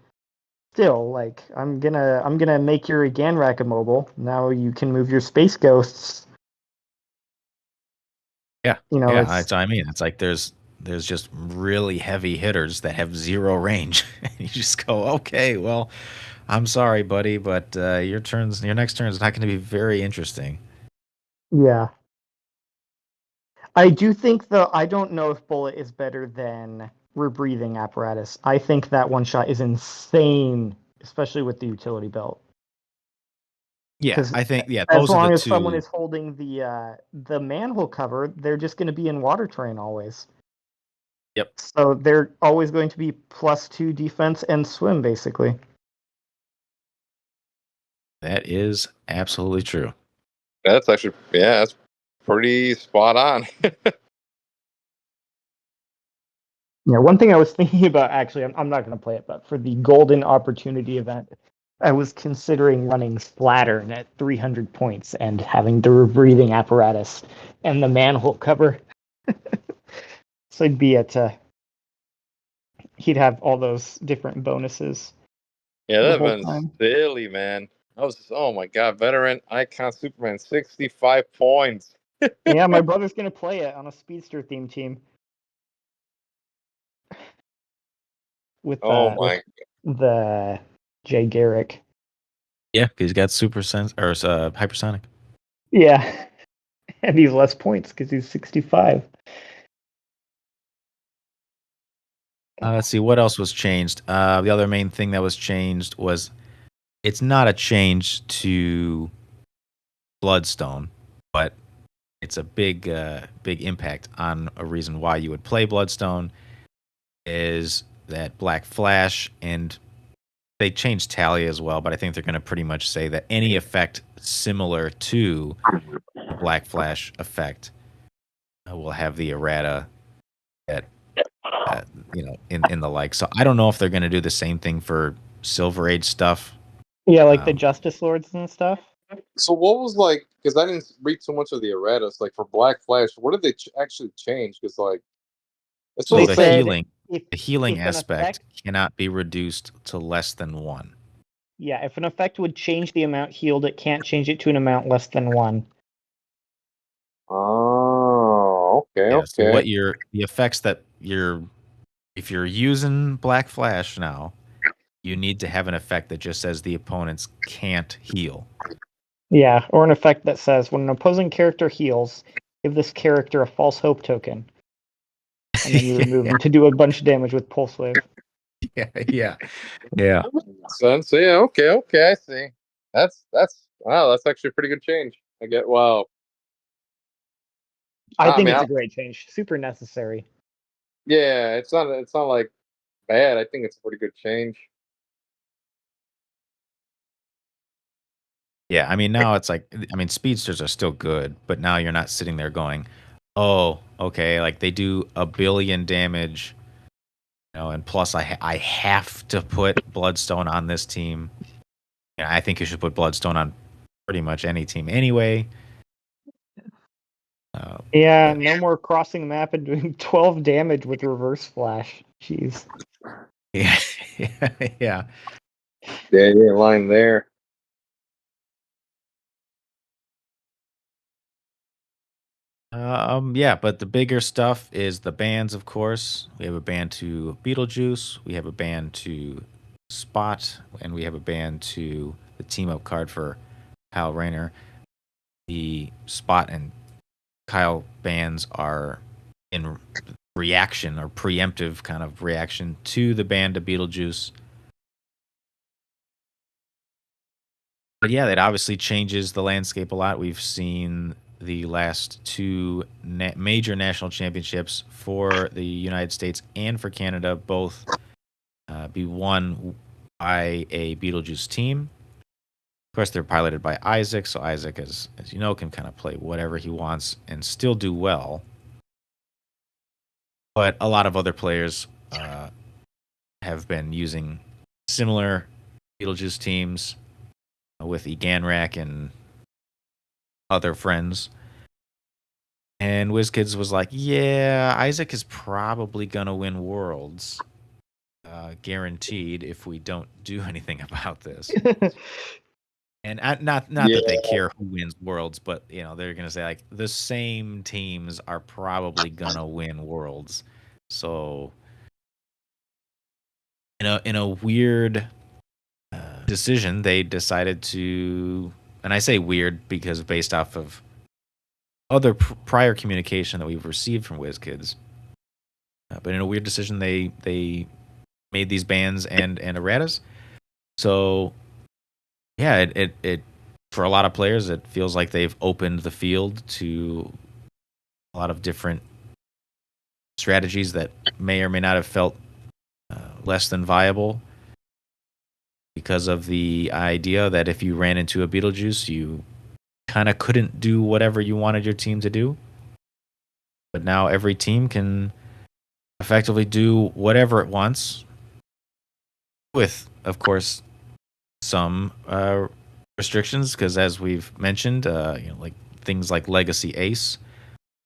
Still, like I'm gonna make your Ganrak immobile. Now you can move your Space Ghosts. Yeah, that's what I mean. It's like there's just really heavy hitters that have zero range, and you just go, okay, well, I'm sorry, buddy, but your next turn is not going to be very interesting. Yeah. I do think, though, I don't know if Bullet is better than Rebreathing Apparatus. I think that one shot is insane, especially with the utility belt. Yeah, I think as long as someone is holding the manhole cover, they're just going to be in water terrain always. Yep. So they're always going to be +2 defense and swim, basically. That is absolutely true. That's actually, that's pretty spot on. Yeah, one thing I was thinking about, actually, I'm not going to play it, but for the Golden Opportunity event, I was considering running Splattern at 300 points and having the Rebreathing Apparatus and the manhole cover. So he'd be he'd have all those different bonuses. Yeah, that been silly, man. Oh my god, veteran icon Superman, 65 points. Yeah, my brother's gonna play it on a speedster theme team. With the Jay Garrick. Yeah, because he's got super sense or hypersonic. Yeah, and he's less points because he's 65. Let's see what else was changed. The other main thing that was changed was it's not a change to Bloodstone, but it's a big impact on a reason why you would play Bloodstone is that Black Flash, and they changed Talia as well, but I think they're going to pretty much say that any effect similar to the Black Flash effect will have the errata that in the like. So I don't know if they're going to do the same thing for Silver Age stuff. Yeah, like the Justice Lords and stuff. So what was like? Because I didn't read too much of the erratas. Like for Black Flash, what did they actually change? Because like it's So still the the same. healing if an aspect effect, cannot be reduced to less than 1. yeah, if an effect would change the amount healed, it can't change it to an amount less than 1. Oh, okay, Yeah. So okay. the effects that if you're using Black Flash now, you need to have an effect that just says the opponents can't heal. Yeah, or an effect that says when an opposing character heals, give this character a false hope token. And then you remove them to do a bunch of damage with Pulse Wave. Yeah. Sense. Yeah. Okay. I see. That's wow. That's actually a pretty good change. I get. Wow. I think it's a great change. Super necessary. Yeah. It's not like bad. I think it's a pretty good change. Yeah, I mean, now it's like, I mean, speedsters are still good, but now you're not sitting there going, oh, okay, like they do a billion damage, and plus I have to put Bloodstone on this team. Yeah, I think you should put Bloodstone on pretty much any team anyway. Yeah, no more crossing the map and doing 12 damage with Reverse Flash. Jeez. Yeah, yeah. Yeah, line there. Yeah, but the bigger stuff is the bans, of course. We have a ban to Beetlejuice, we have a ban to Spot, and we have a ban to the team up card for Kyle Rayner. The Spot and Kyle bans are in reaction or preemptive kind of reaction to the ban to Beetlejuice. But yeah, that obviously changes the landscape a lot. We've seen the last 2 major national championships for the United States and for Canada both be won by a Beetlejuice team. Of course, they're piloted by Isaac, so Isaac, as you know, can kind of play whatever he wants and still do well. But a lot of other players have been using similar Beetlejuice teams with Eganrak and other friends. And WizKids was like, yeah, Isaac is probably going to win Worlds. Guaranteed if we don't do anything about this. And not that they care who wins Worlds, but they're gonna say like the same teams are probably gonna win Worlds. So in a weird decision, they decided to, and I say weird because based off of other prior communication that we've received from WizKids, but in a weird decision, they made these bans and erratas. So yeah, it for a lot of players, it feels like they've opened the field to a lot of different strategies that may or may not have felt less than viable because of the idea that if you ran into a Beetlejuice, you kind of couldn't do whatever you wanted your team to do. But now every team can effectively do whatever it wants with, of course, some restrictions, because as we've mentioned, like things like Legacy Ace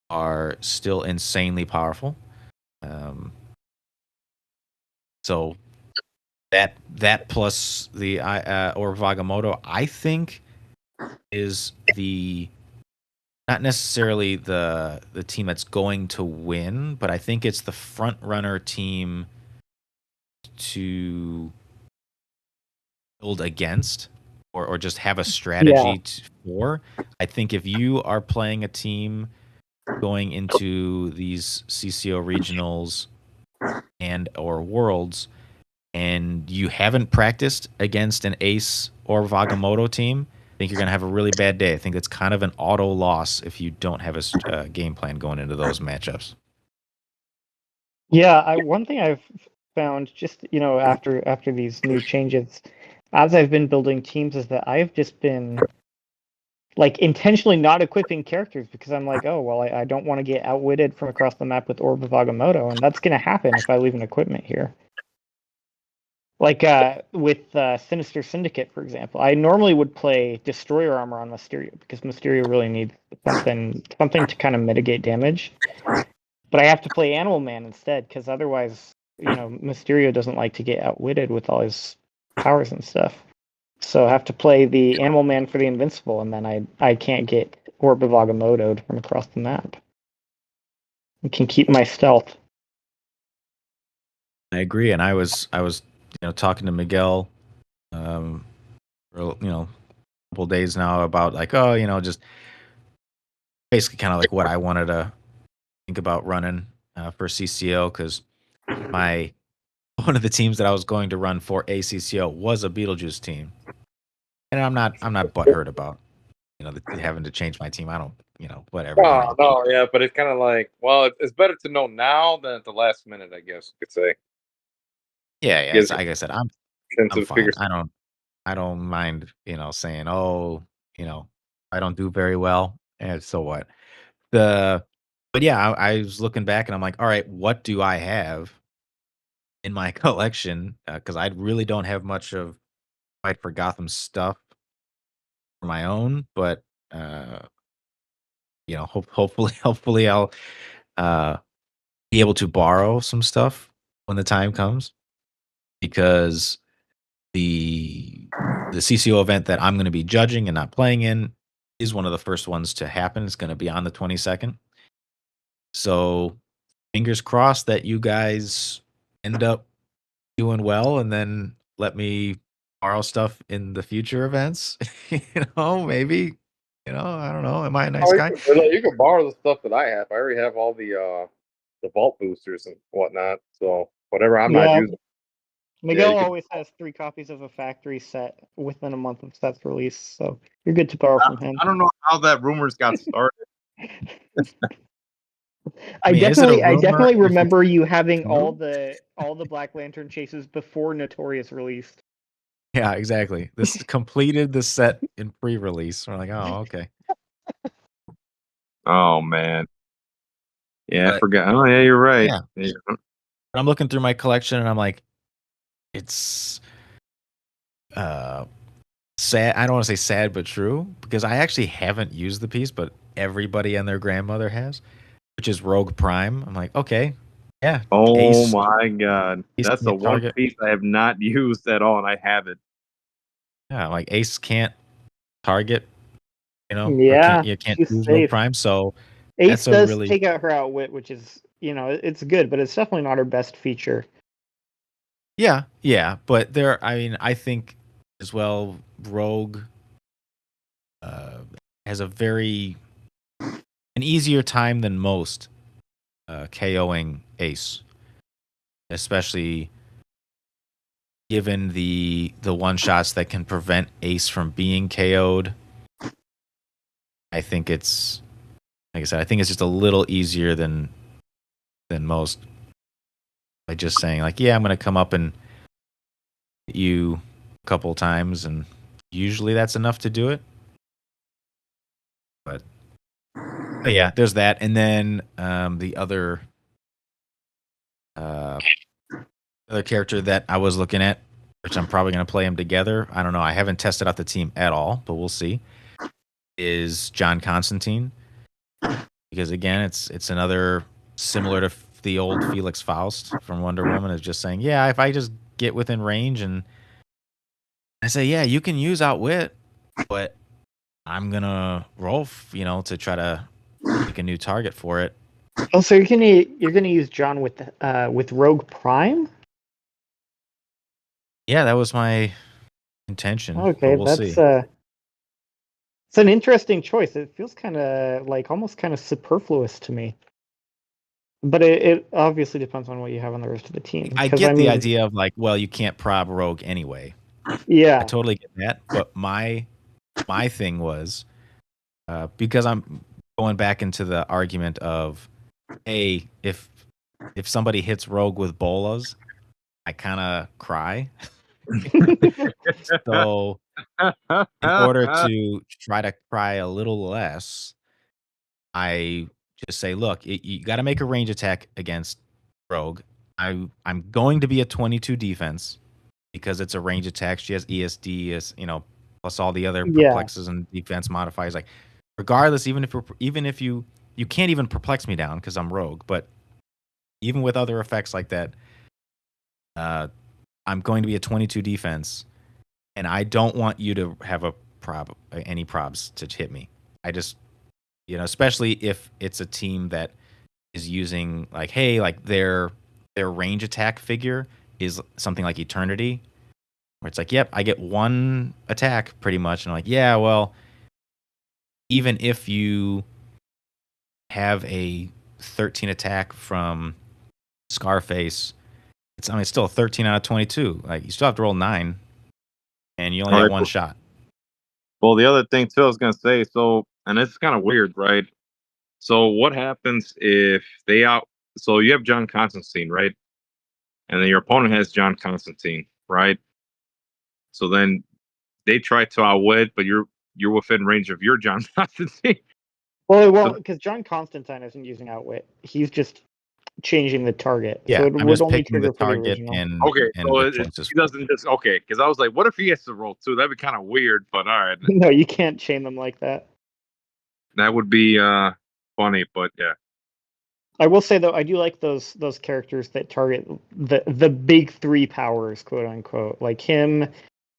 are still insanely powerful. So that plus the or Vagamoto, I think, is the not necessarily the team that's going to win, but I think it's the front runner team to build against or just have a strategy for. I think if you are playing a team going into these CCO regionals and or worlds and you haven't practiced against an Ace or Vagamoto team, I think you're going to have a really bad day. I think it's kind of an auto loss if you don't have a game plan going into those matchups. Yeah, one thing I've found just, after these new changes, as I've been building teams, is that I've just been like intentionally not equipping characters because I'm like, oh well, I don't want to get outwitted from across the map with Orb of Agamotto, and that's gonna happen if I leave an equipment here. Like with Sinister Syndicate, for example, I normally would play Destroyer Armor on Mysterio because Mysterio really needs something to kind of mitigate damage. But I have to play Animal Man instead because otherwise, Mysterio doesn't like to get outwitted with all his powers and stuff. So I have to play the Animal Man for the Invincible, and then I can't get Orb of Agamotto from across the map. I can keep my stealth. I agree, and I was talking to Miguel, for, a couple days now about like, just basically kind of like what I wanted to think about running for CCO because my one of the teams that I was going to run for ACCO was a Beetlejuice team, and I'm not butthurt about having to change my team. I don't whatever. Oh, no, yeah, but it's kind of like, well, it's better to know now than at the last minute, I guess you could say. Yeah. Gives Like I said, I'm you I'm to figure. fine. I don't mind saying, oh, I don't do very well, and so what. But yeah, I was looking back and I'm like, all right, what do I have in my collection? Because I really don't have much of Fight for Gotham stuff for my own, but uh, hopefully, hopefully I'll uh be able to borrow some stuff when the time comes because the the CCO event that I'm going to be judging and not playing in is one of the first ones to happen. It's going to be on the 22nd. So fingers crossed that you guys end up doing well and then let me borrow stuff in the future events. Maybe. I don't know. Am I a nice Oh, guy? you can borrow the stuff that I have. I already have all the vault boosters and whatnot. So whatever I'm not Yeah, using, yeah, Miguel you can. always has 3 copies of a factory set within a month of set's release, so you're good to borrow from him. I don't know how that rumors got started. I mean, is it a I rumor definitely if it's remember you having all true? the Black Lantern chases before Notorious released. Yeah, exactly. This completed the set in pre-release. We're like, oh, okay. Oh man, yeah, I But forgot. Oh yeah, you're right. yeah, Yeah. I'm looking through my collection and I'm like, it's uh sad. I don't want to say sad, but true because I actually haven't used the piece, but everybody and their grandmother has, which is Rogue Prime. I'm like, okay, yeah, Oh Ace, my god, Ace that's the can't one target. piece I have not used at all, and I have it. Yeah, like Ace can't target, or Yeah, you can't she's use Rogue safe. Prime. So Ace that's a does really take out her outwit, which is, it's good, but it's definitely not her best feature. yeah. But I mean, I think as well, Rogue uh, has an easier time than most KOing Ace, especially given the one shots that can prevent Ace from being KO'd. I think it's like I said, I think it's just a little easier than most. By just saying like, yeah, I'm gonna come up and hit you a couple times, and usually that's enough to do it. But, but yeah, there's that, and then the uh, other character that I was looking at, which I'm probably gonna play them together. I don't know. I haven't tested out the team at all, but we'll see. Is John Constantine because again, it's another similar to the old Felix Faust from Wonder Woman is just saying, yeah, if I just get within range and I say, yeah, you can use outwit, but I'm gonna roll, to try to pick a new target for it. Oh, so you're gonna use John with Rogue Prime? Yeah, that was my intention, but Okay, we'll that's see. it's an interesting choice. It feels kind of like almost kind of superfluous to me. But it obviously depends on what you have on the rest of the team. I Because I get the mean, idea of like, well, you can't prob rogue anyway. I yeah, totally get that, but my my thing was because I'm going back into the argument of, hey, if somebody hits rogue with bolas, I kind of cry. So in order to try to cry a little less, I just say, look, you got to make a range attack against rogue. I'm going to be a 22 defense because it's a range attack. She has ESD, plus all the other Yeah. perplexes and defense modifiers. Like, regardless, even if you can't even perplex me down because I'm rogue, but even with other effects like that, I'm going to be a 22 defense, and I don't want you to have any probs to hit me. I just, especially if it's a team that is using like, hey, like their range attack figure is something like Eternity, where it's like, yep, I get one attack pretty much, and I'm like, yeah, well, even if you have a 13 attack from Scarface, it's still a 13 out of 22. Like, you still have to roll 9, and you only get one shot. Well, the other thing too, I was gonna say, and it's kind of weird, right? So what happens if so you have John Constantine, right? And then your opponent has John Constantine, right? So then they try to outwit, but you're within range of your John Constantine. Well, it won't, because John Constantine isn't using Outwit. He's just changing the target. Yeah, so it I'm would just only picking the trigger for the target original. and Okay, so the choices. he doesn't just because I was like, what if he has to roll 2? That'd be kind of weird, but all right. No, you can't chain them like that. That would be funny, but yeah. I will say though, I do like those characters that target the big 3 powers, quote unquote, like him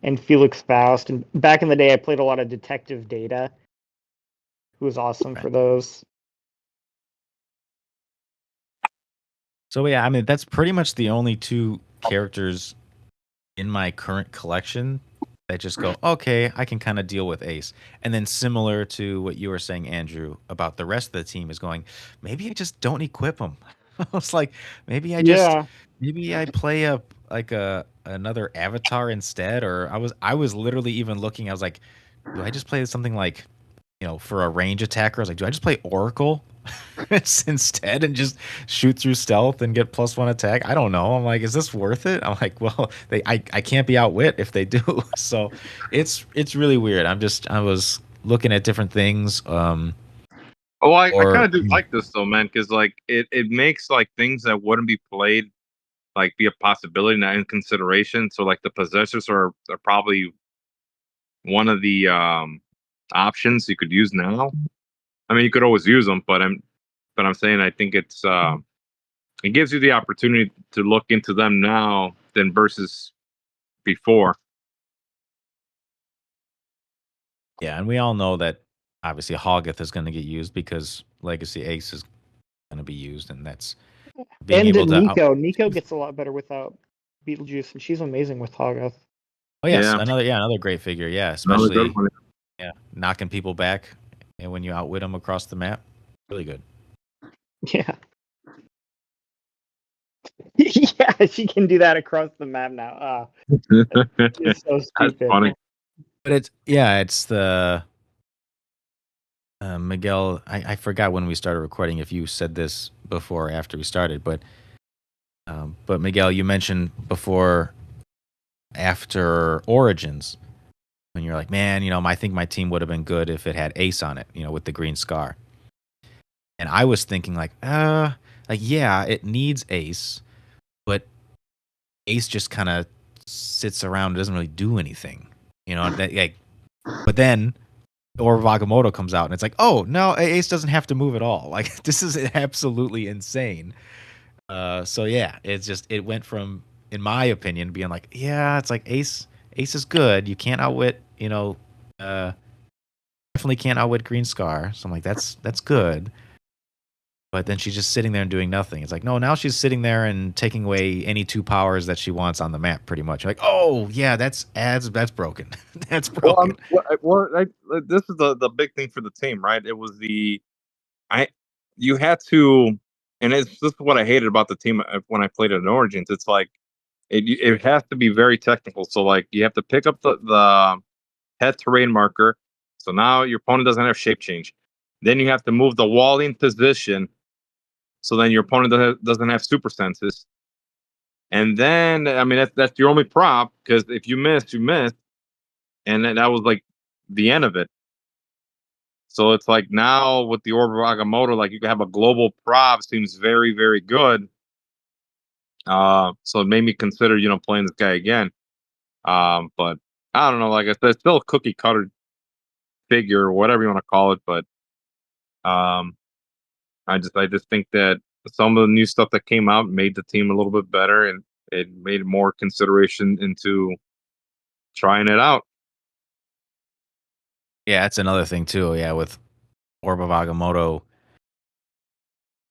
and Felix Faust. And back in the day, I played a lot of Detective Data, who was awesome for those. So yeah, I mean, that's pretty much the only 2 characters in my current collection that just go, okay, I can kind of deal with Ace. And then similar to what you were saying, Andrew, about the rest of the team is going, maybe I just don't equip them. I was like, maybe I play another avatar instead. Or I was literally even looking, I was like, do I just play something like, for a range attacker? I was like, do I just play Oracle instead and just shoot through stealth and get +1 attack? I don't know. I'm like, is this worth it? I'm like, well, I can't be outwit if they do. So it's really weird. I was looking at different things. I kind of do like this though, man, because like it makes like things that wouldn't be played like be a possibility, not in consideration. So like the possessors are probably one of the options you could use now. I mean, you could always use them, but I'm saying I think it gives you the opportunity to look into them now than versus before. Yeah, and we all know that obviously Hoggith is going to get used because Legacy Ace is going to be used, and that's being able to. Nico gets a lot better without Beetlejuice, and she's amazing with Hoggith. Oh yes, another great figure. Yeah, especially knocking people back, and when you outwit them across the map, really good. Yeah. Yeah, she can do that across the map now. It's so stupid. That's funny. But it's the Miguel. I forgot when we started recording if you said this before or after we started, but Miguel, you mentioned before after Origins when you're like, man, I think my team would have been good if it had Ace on it, with the green scar. And I was thinking like, yeah, it needs Ace, but Ace just kind of sits around and doesn't really do anything, but then or Vagamoto comes out and it's like, oh no, Ace doesn't have to move at all. Like, this is absolutely insane. So yeah, it went from, in my opinion, being like, yeah, it's like Ace is good. You can't outwit, definitely can't outwit Green Scar. So I'm like, that's good. But then she's just sitting there and doing nothing. It's like, no, now she's sitting there and taking away any 2 powers that she wants on the map, pretty much. Like, oh yeah, that's broken. That's broken. This is the big thing for the team, right? It was you had to, and this is what I hated about the team when I played it in Origins. It's like it has to be very technical. So like you have to pick up the head terrain marker. So now your opponent doesn't have shape change. Then you have to move the wall in position. So then your opponent doesn't have super senses. And then, I mean, that's your only prop, because if you miss, you miss. And then that was like the end of it. So it's like now with the Orb of Agamotto, like you can have a global prop, seems very, very good. So it made me consider, playing this guy again. But I don't know, like I said, it's still a cookie cutter figure or whatever you want to call it. But um, I just think that some of the new stuff that came out made the team a little bit better, and it made more consideration into trying it out. Yeah, that's another thing too. Yeah, with Orb of Agamotto,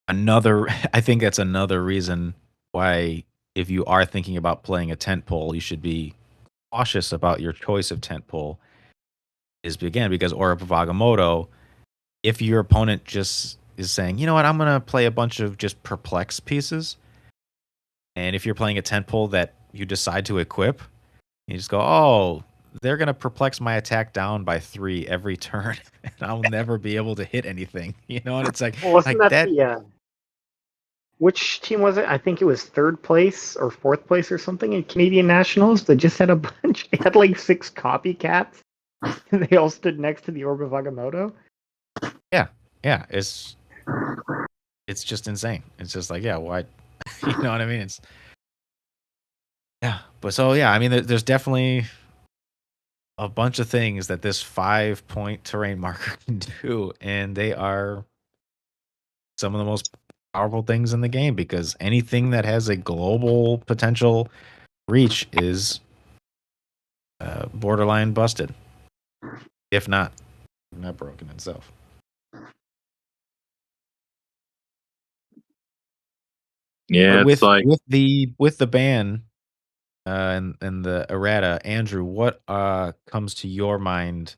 another I think that's another reason why, if you are thinking about playing a tent pole, you should be cautious about your choice of tent pole. Is again because Orb of Agamotto, if your opponent just is saying, you know what, I'm gonna play a bunch of just perplex pieces, and if you're playing a tent pole that you decide to equip, you just go, oh, they're gonna perplex my attack down by 3 every turn, and I'll never be able to hit anything. And it's Well, wasn't like that that. the which team was it? I think it was third place or fourth place or something in Canadian Nationals. They just had a bunch. They had like 6 copycats, and they all stood next to the Orb of Agamotto. Yeah, yeah, it's just insane. It's just like, yeah, why? You know what I mean? It's yeah, but so yeah, I mean, there's definitely a bunch of things that this 5-point terrain marker can do, and they are some of the most powerful things in the game, because anything that has a global potential reach is borderline busted, if not broken itself. Yeah, But it's like with the ban and the errata, Andrew, what comes to your mind?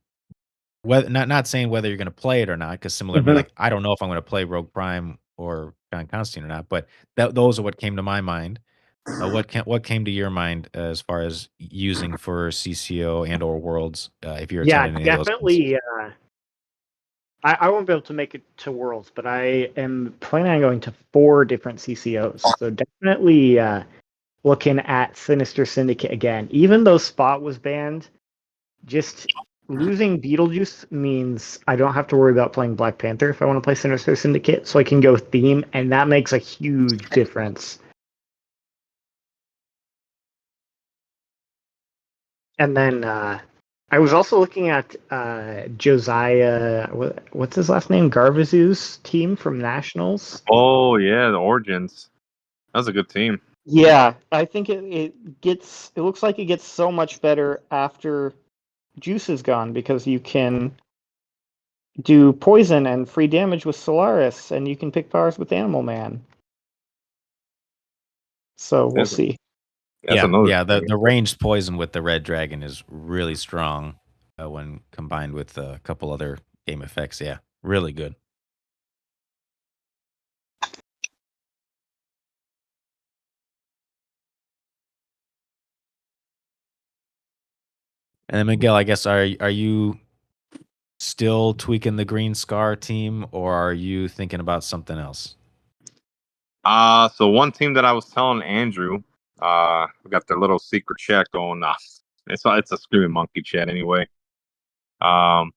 Whether not saying whether you're going to play it or not, because similar to me, Mhm. like I don't know if I'm going to play Rogue Prime or John Constantine or not, but those are what came to my mind. What came to your mind as far as using for CCO and or Worlds, if you're Yeah, attending any of those events? definitely. I won't be able to make it to Worlds, but I am planning on going to 4 different CCOs. So definitely looking at Sinister Syndicate again. Even though Spot was banned, just losing Beetlejuice means I don't have to worry about playing Black Panther if I want to play Sinister Syndicate. So I can go theme, and that makes a huge difference. And then I was also looking at Josiah, what's his last name? Garvazu's team from Nationals. oh yeah, the Origins. That was a good team. Yeah, I think it looks like it gets so much better after Juice is gone, because you can do poison and free damage with Solaris, and you can pick powers with Animal Man. So we'll That's, see. that's another Yeah. thing. The ranged poison with the red dragon is really strong when combined with a couple other game effects. Yeah, really good. And then Miguel, I guess are you still tweaking the Green Scar team, or are you thinking about something else? So one team that I was telling Andrew, we got their little secret chat going. It's a screaming monkey chat anyway. Um,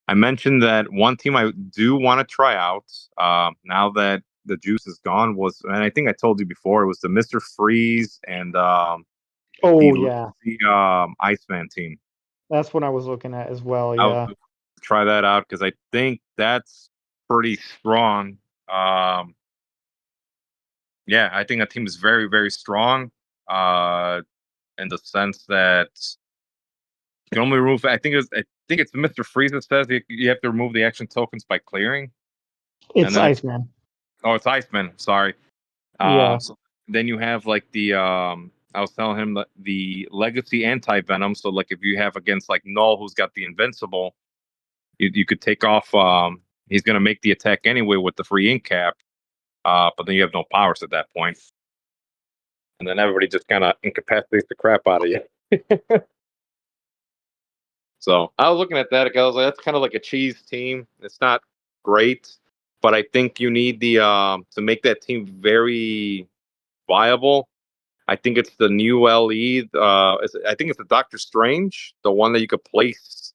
I mentioned that one team I do want to try out. Now that the juice is gone, and I think I told you before, it was the Mr. Freeze and Oh yeah, the Iceman team. that's what I was looking at as well. I would Yeah. try that out because I think that's pretty strong. Yeah, I think that team is very, very strong. In the sense that you can only remove. I think it's Mr. Freeze that says you have to remove the action tokens by clearing, and It's then Iceman. it's Iceman. Sorry. Yeah. So then you have like the I was telling him that the Legacy anti venom. So like if you have against like Null, who's got the invincible, you could take off. He's gonna make the attack anyway with the free ink cap. But then you have no powers at that point, and then everybody just kind of incapacitates the crap out of you. So I was looking at that. I was like, that's kind of like a cheese team. It's not great, but I think you need the to make that team very viable. I think it's the new LE. I think it's the Doctor Strange, the one that you could place.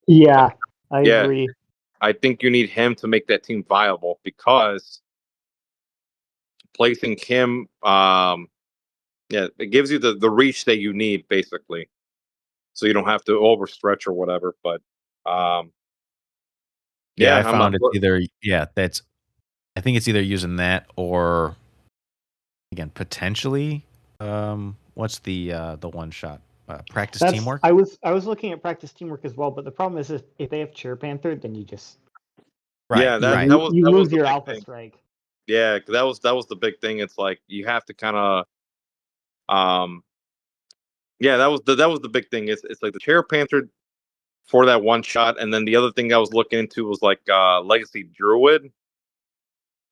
Yeah, I Yeah, agree. I think you need him to make that team viable because placing him, yeah, it gives you the reach that you need basically, so you don't have to overstretch or whatever. But Yeah, yeah, I found it's either that's I think it's either using that or again potentially what's the one shot practice That's teamwork. I was looking at practice teamwork as well, but the problem is if they have Chair Panther, then you just Right, yeah, right. you that was lose the your big alpha thing. strike. Yeah, 'cause that was the big thing. It's like you have to kind of yeah, that was the big thing. It's like the Chair Panther for that one shot, and then the other thing I was looking into was like Legacy Druid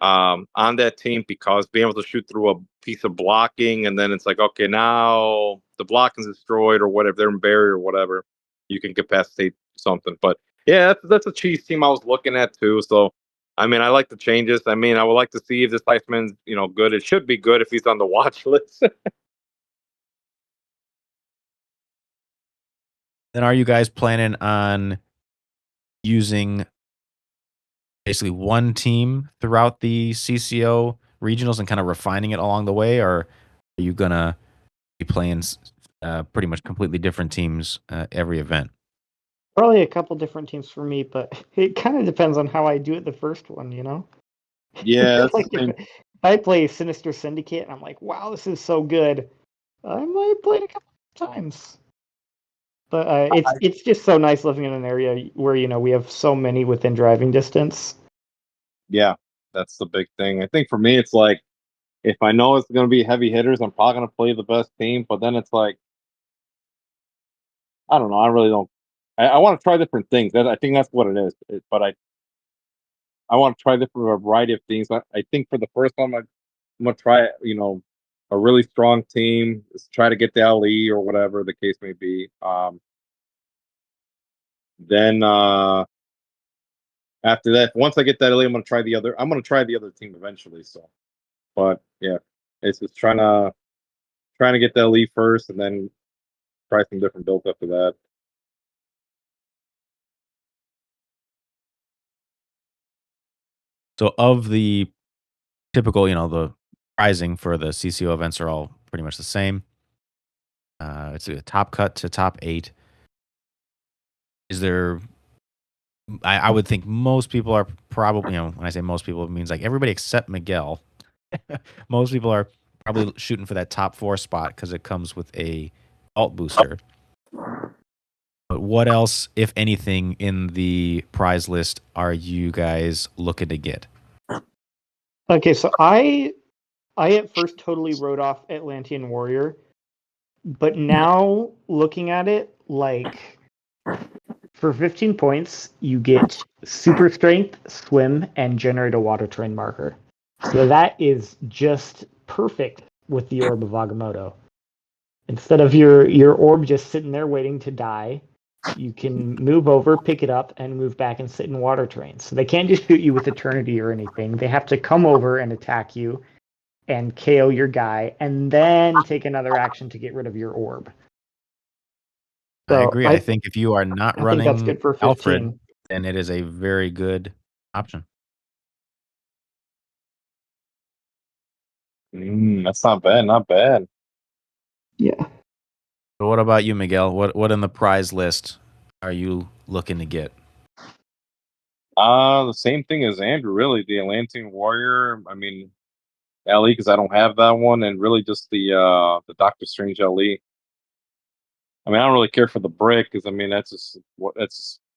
on that team because being able to shoot through a piece of blocking, and then it's like okay, now the block is destroyed or whatever, they're in barrier or whatever, you can capacitate something. But yeah, that's a cheese team I was looking at too. So I mean, I like the changes. I mean, I would like to see if this Iceman's good. It should be good if he's on the watch list. Then are you guys planning on using basically one team throughout the CCO regionals and kind of refining it along the way, or are you gonna be playing pretty much completely different teams every event? Probably a couple different teams for me, but it kind of depends on how I do it the first one, you know? Yeah, that's the Like same. if I play Sinister Syndicate and I'm like, wow, this is so good, I might play it a couple times. But it's just so nice living in an area where we have so many within driving distance. Yeah, that's the big thing. I think for me, it's like if I know it's going to be heavy hitters, I'm probably going to play the best team. But then it's like I don't know. I really don't. I want to try different things. I think that's what it is. But I want to try different a variety of things. I think for the first one, I'm gonna try a really strong team. Just try to get the LE or whatever the case may be. Then after that, once I get that LE, I'm gonna try the other. I'm gonna try the other team eventually. So, but yeah, it's just trying to get the LE first, and then try some different builds after that. So of the typical, the pricing for the CCO events are all pretty much the same. It's a top cut to top 8. Is there I would think most people are probably, when I say most people, it means like everybody except Miguel. Most people are probably shooting for that top 4 spot because it comes with a alt booster. But what else, if anything, in the prize list are you guys looking to get? Okay, so I at first totally wrote off Atlantean Warrior, but now looking at it, like for 15 points, you get super strength, swim, and generate a water terrain marker. So that is just perfect with the Orb of Agamotto. Instead of your orb just sitting there waiting to die, you can move over, pick it up, and move back and sit in water terrain. So they can't just shoot you with Eternity or anything. They have to come over and attack you and KO your guy, and then take another action to get rid of your orb. I So agree. I think if you are not I think that's running good for Alfred, 15. then it is a very good option. That's not bad. Not bad. Yeah. So what about you, Miguel? What in the prize list are you looking to get? The same thing as Andrew, really. The Atlantean Warrior. I mean, LE because I don't have that one, and really just the Doctor Strange LE. I mean, I don't really care for the brick because I mean that's just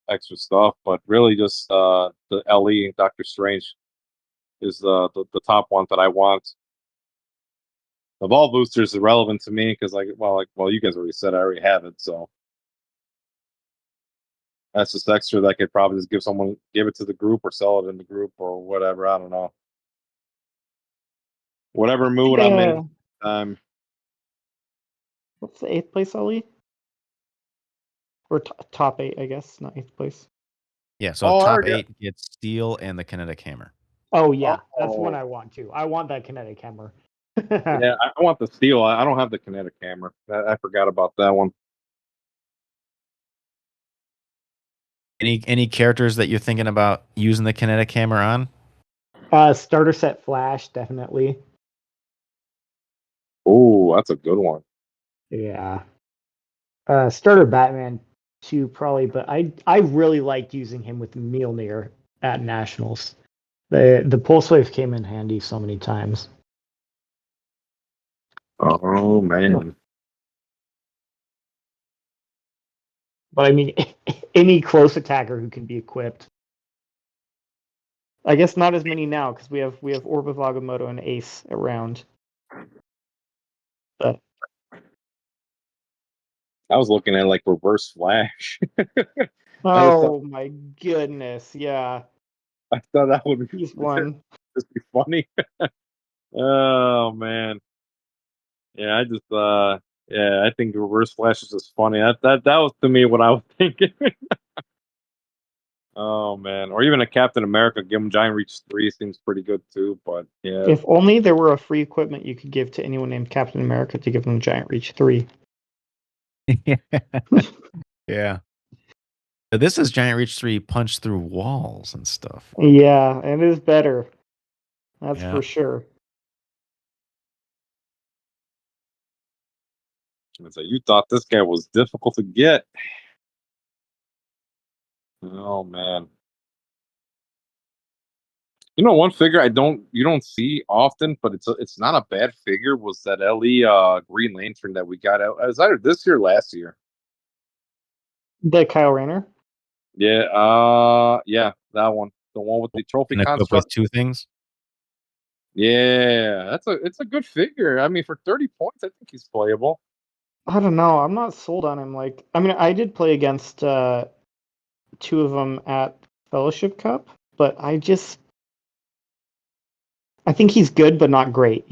extra stuff, but really just the LE Doctor Strange is the top one that I want. The ball booster is irrelevant to me because well you guys already said I already have it, so that's just extra that I could probably just give it to the group or sell it in the group or whatever. I don't know. Whatever mood I'm in. What's the eighth place, Ollie? or top 8, I guess, not 8th place. Yeah, so Oh, I top already- 8 gets steel and the kinetic hammer. Oh yeah, that's Oh. one I want too. I want that kinetic hammer. Yeah, I want the steel. I don't have the kinetic hammer. I forgot about that one. Any characters that you're thinking about using the kinetic hammer on? Starter set Flash, definitely. Oh, that's a good one. Yeah. Starter Batman too, probably, but I really liked using him with Mjolnir at Nationals. The Pulse Wave came in handy so many times. Oh man. But I mean, any close attacker who can be equipped. I guess not as many now because we have Orb of Agamotto and Ace around. But I was looking at like Reverse Flash. oh my goodness, yeah, I thought that would he's one. just be funny. Oh man. Yeah, yeah, I think Reverse Flash is just funny. That was to me what I was thinking. Oh man. Or even a Captain America, give him Giant Reach 3 seems pretty good too, but yeah. If only there were a free equipment you could give to anyone named Captain America to give them Giant Reach 3. Yeah. But this is Giant Reach 3 punch through walls and stuff. Yeah, it is better. That's Yeah. for sure. So you thought this guy was difficult to get. Oh man. You know, one figure you don't see often, but it's not a bad figure. Was that LE Green Lantern that we got out? It was either this year or last year. The Kyle Rayner? Yeah, that one, the one with the trophy Can equip with construct. 2 things. Yeah, it's a good figure. I mean, for 30 points, I think he's playable. I don't know. I'm not sold on him. Like, I mean, I did play against 2 of them at Fellowship Cup, but I think he's good, but not great.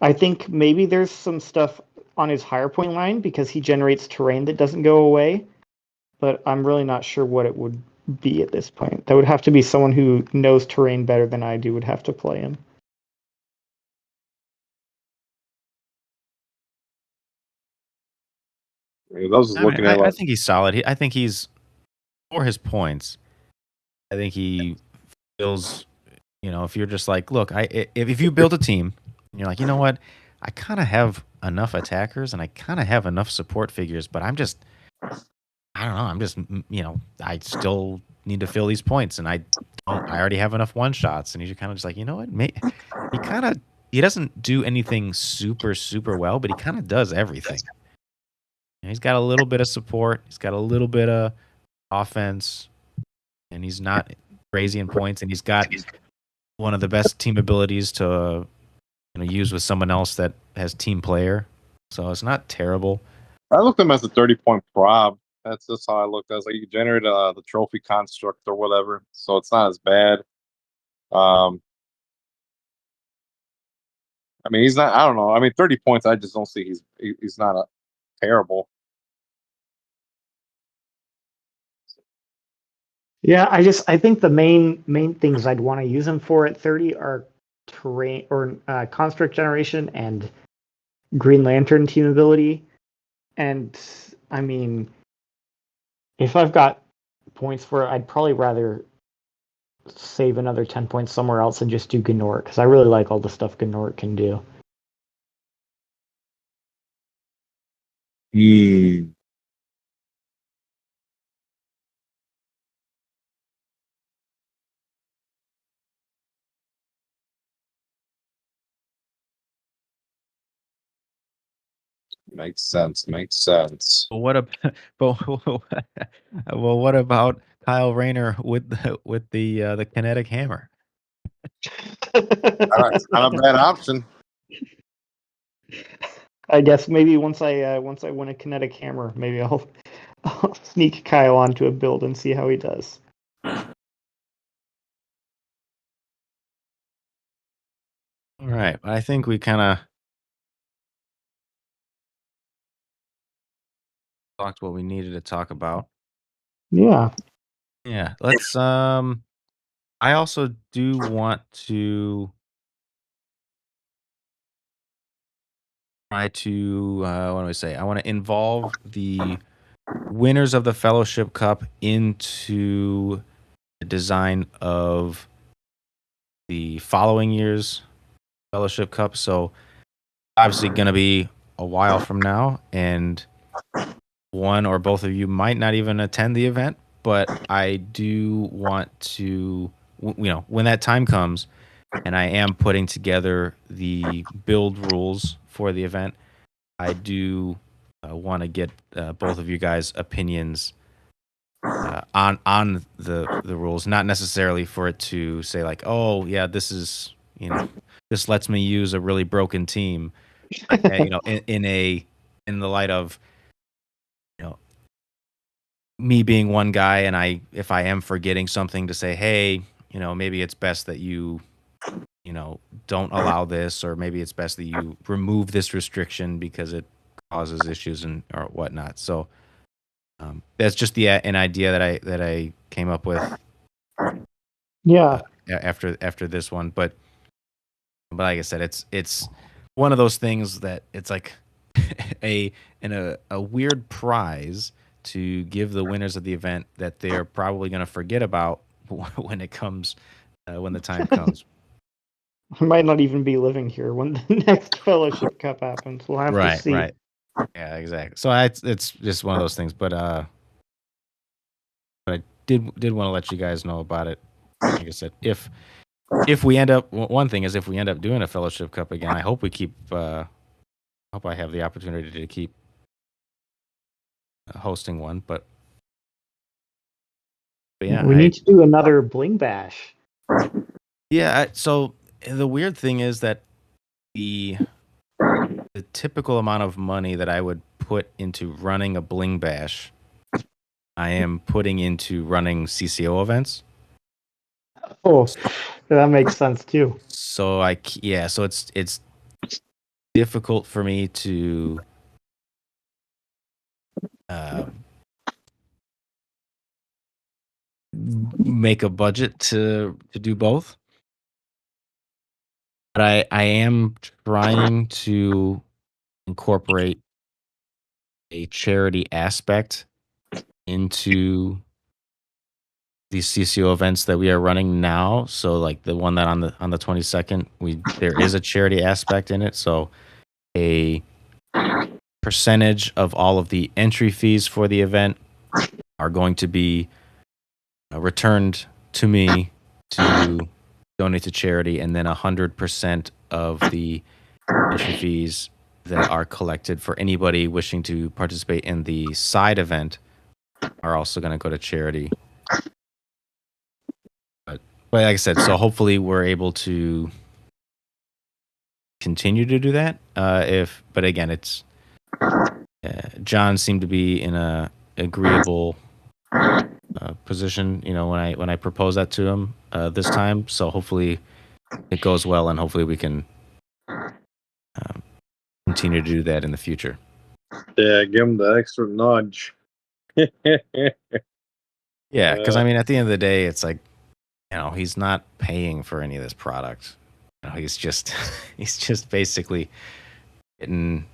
I think maybe there's some stuff on his higher point line because he generates terrain that doesn't go away, but I'm really not sure what it would be at this point. That would have to be someone who knows terrain better than I do would have to play him. I was just looking at I think he's solid. I think he's for his points. I think he feels, if you're just like, look, if you build a team, and you're like, you know what, I kind of have enough attackers and I kind of have enough support figures, but I don't know, I still need to fill these points, and I already have enough one shots, and you're kind of just like, you know what, he doesn't do anything super super well, but he kind of does everything. He's got a little bit of support. He's got a little bit of offense, and he's not crazy in points. And he's got one of the best team abilities to use with someone else that has team player. So it's not terrible. I looked at him as a 30-point prob. That's just how I looked. I was like, you generate the trophy construct or whatever, so it's not as bad. I mean, he's not. I don't know. I mean, 30 points. I just don't see he's not a terrible. Yeah, I think the main things I'd want to use him for at 30 are terrain or construct generation and Green Lantern team ability. And I mean, if I've got points for it, I'd probably rather save another 10 points somewhere else and just do Gnort because I really like all the stuff Gnort can do. Makes sense. Makes sense. But what about Kyle Rayner with the kinetic hammer? It's not a bad option. I guess maybe once I win a kinetic hammer, maybe I'll sneak Kyle onto a build and see how he does. All right, I think we kind of talked what we needed to talk about. Yeah. Yeah, let's. I also do want to try to. What do I say? I want to involve the winners of the Fellowship Cup into the design of the following year's Fellowship Cup. So obviously, going to be a while from now, and one or both of you might not even attend the event. But I do want to, when that time comes, and I am putting together the build rules for the event, I do want to get both of you guys' opinions on the rules, not necessarily for it to say like, oh yeah, this is this lets me use a really broken team, but in the light of you know me being one guy, and if I am forgetting something to say, hey, maybe it's best that you know don't allow this, or maybe it's best that you remove this restriction because it causes issues and or whatnot. So that's just an idea that I came up with Yeah. after this one. But like I said, it's one of those things that it's like a weird prize to give the winners of the event that they're probably going to forget about when it comes when the time comes. I might not even be living here when the next Fellowship Cup happens. We'll have to Right, see. right. Yeah, exactly. So it's just one of those things. But I did want to let you guys know about it. Like I said, if we end up, one thing is if we end up doing a Fellowship Cup again, I hope we keep. Hope I have the opportunity to keep hosting one. But yeah, We need to do another Bling Bash. yeah. So the weird thing is that the typical amount of money that I would put into running a Bling Bash, I am putting into running CCO events. Oh, that makes sense too. So so it's difficult for me to uh, make a budget to do both. But I am trying to incorporate a charity aspect into these CCO events that we are running now. So like the one that on the 22nd, there is a charity aspect in it. So a percentage of all of the entry fees for the event are going to be returned to me to donate to charity, and then 100% of the entry fees that are collected for anybody wishing to participate in the side event are also going to go to charity. But like I said, so hopefully we're able to continue to do that. But again, it's John seemed to be in a agreeable position. When I proposed that to him this time, so hopefully it goes well, and hopefully we can continue to do that in the future. Yeah, give him the extra nudge. Yeah, because I mean, at the end of the day, it's like he's not paying for any of this product. He's just he's just basically getting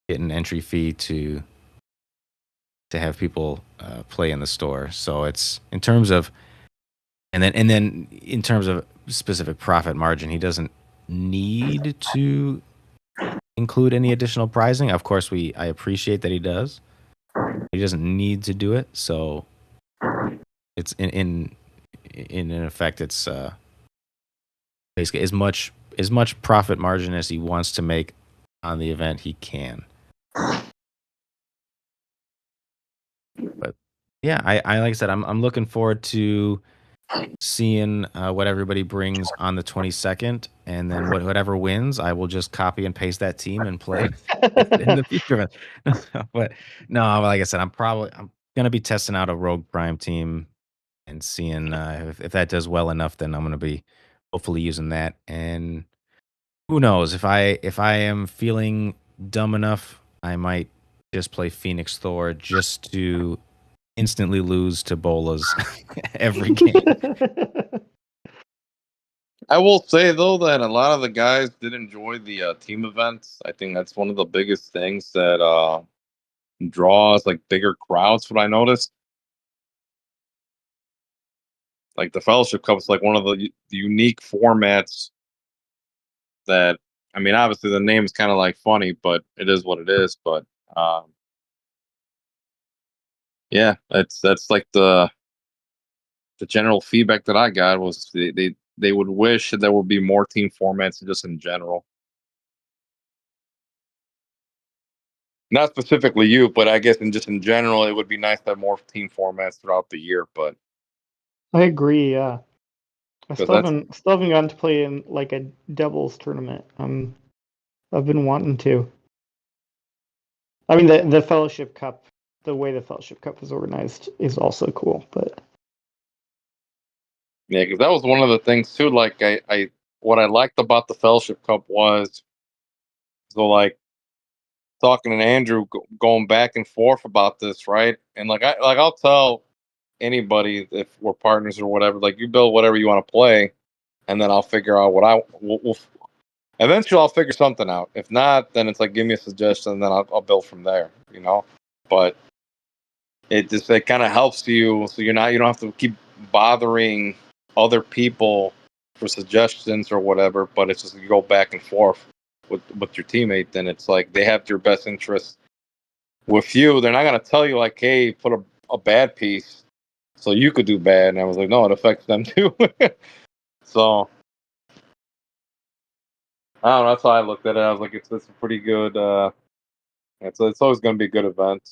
entry fee to have people play in the store. So it's in terms of and then in terms of specific profit margin, he doesn't need to include any additional pricing. Of course, I appreciate that he does. He doesn't need to do it. So it's in effect, it's basically as much profit margin as he wants to make on the event he can. But yeah, I like I said, I'm looking forward to seeing what everybody brings on the 22nd, and then whatever wins, I will just copy and paste that team and play in the future. But no, like I said, I'm gonna be testing out a Rogue Prime team and seeing if that does well enough. Then I'm gonna be hopefully using that. And who knows, if I am feeling dumb enough, I might just play Phoenix Thor just to instantly lose to Bolas every game. I will say though that a lot of the guys did enjoy the team events. I think that's one of the biggest things that draws like bigger crowds. What I noticed, like the Fellowship Cup is like one of the unique formats that. I mean, obviously the name is kind of like funny, but it is what it is. But yeah, that's like the general feedback that I got was they would wish that there would be more team formats just in general. Not specifically you, but I guess in just in general, it would be nice to have more team formats throughout the year. But I agree. Yeah, I because still haven't gotten to play in like a doubles tournament. I've been wanting to. I mean, the Fellowship Cup, the way the Fellowship Cup is organized is also cool. But yeah, because that was one of the things too. Like I what I liked about the Fellowship Cup was so like talking to Andrew, going back and forth about this, right? And I'll tell anybody if we're partners or whatever, like you build whatever you want to play, and then I'll figure out what we'll eventually I'll figure something out. If not, then it's like give me a suggestion, and then I'll build from there. But it kind of helps you, so you don't have to keep bothering other people for suggestions or whatever. But it's just you go back and forth with your teammate, then it's like they have your best interest with you. They're not gonna tell you like, hey, put a bad piece so you could do bad. And I was like, no, it affects them too. So I don't know. That's how I looked at it. I was like, it's a pretty good. It's always going to be a good event.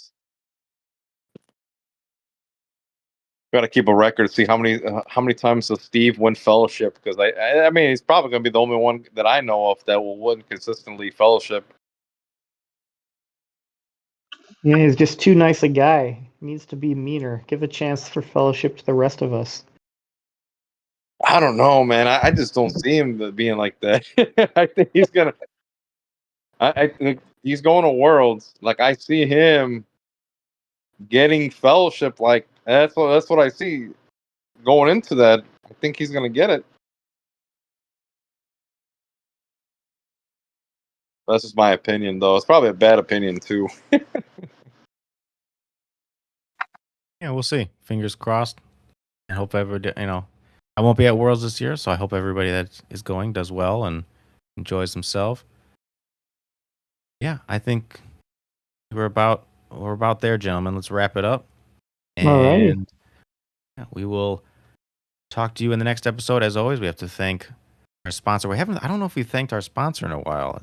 Got to keep a record. See how many times does Steve win Fellowship? Because I mean he's probably going to be the only one that I know of that will win consistently Fellowship. yeah, he's just too nice a guy. He needs to be meaner. Give a chance for Fellowship to the rest of us. I don't know, man. I just don't see him being like that. I think he's gonna. I think he's going to Worlds. Like I see him getting Fellowship. Like that's what I see going into that. I think he's gonna get it. That's just my opinion, though. It's probably a bad opinion too. Yeah, we'll see. Fingers crossed. I hope I won't be at Worlds this year, so I hope everybody that is going does well and enjoys himself. Yeah, I think we're about there, gentlemen. Let's wrap it up, Alrighty. and yeah, we will talk to you in the next episode. As always, we have to thank our sponsor. I don't know if we thanked our sponsor in a while.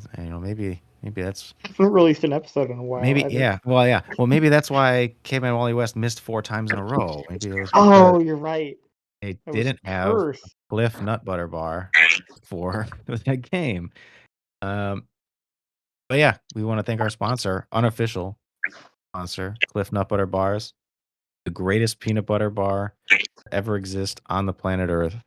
Maybe that's I haven't released an episode in a while. maybe Either. yeah. Well, yeah. Well, maybe that's why Caveman Wally West missed 4 times in a row. Maybe it was because Oh, you're right. they I was didn't have a cursed. Cliff Nut Butter bar for that game. But yeah, we want to thank our sponsor, unofficial sponsor, Cliff Nut Butter Bars, the greatest peanut butter bar to ever exist on the planet Earth.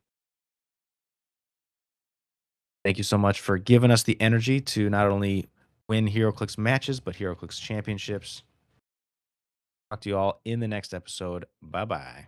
Thank you so much for giving us the energy to not only win HeroClix matches, but HeroClix championships. Talk to you all in the next episode. Bye bye.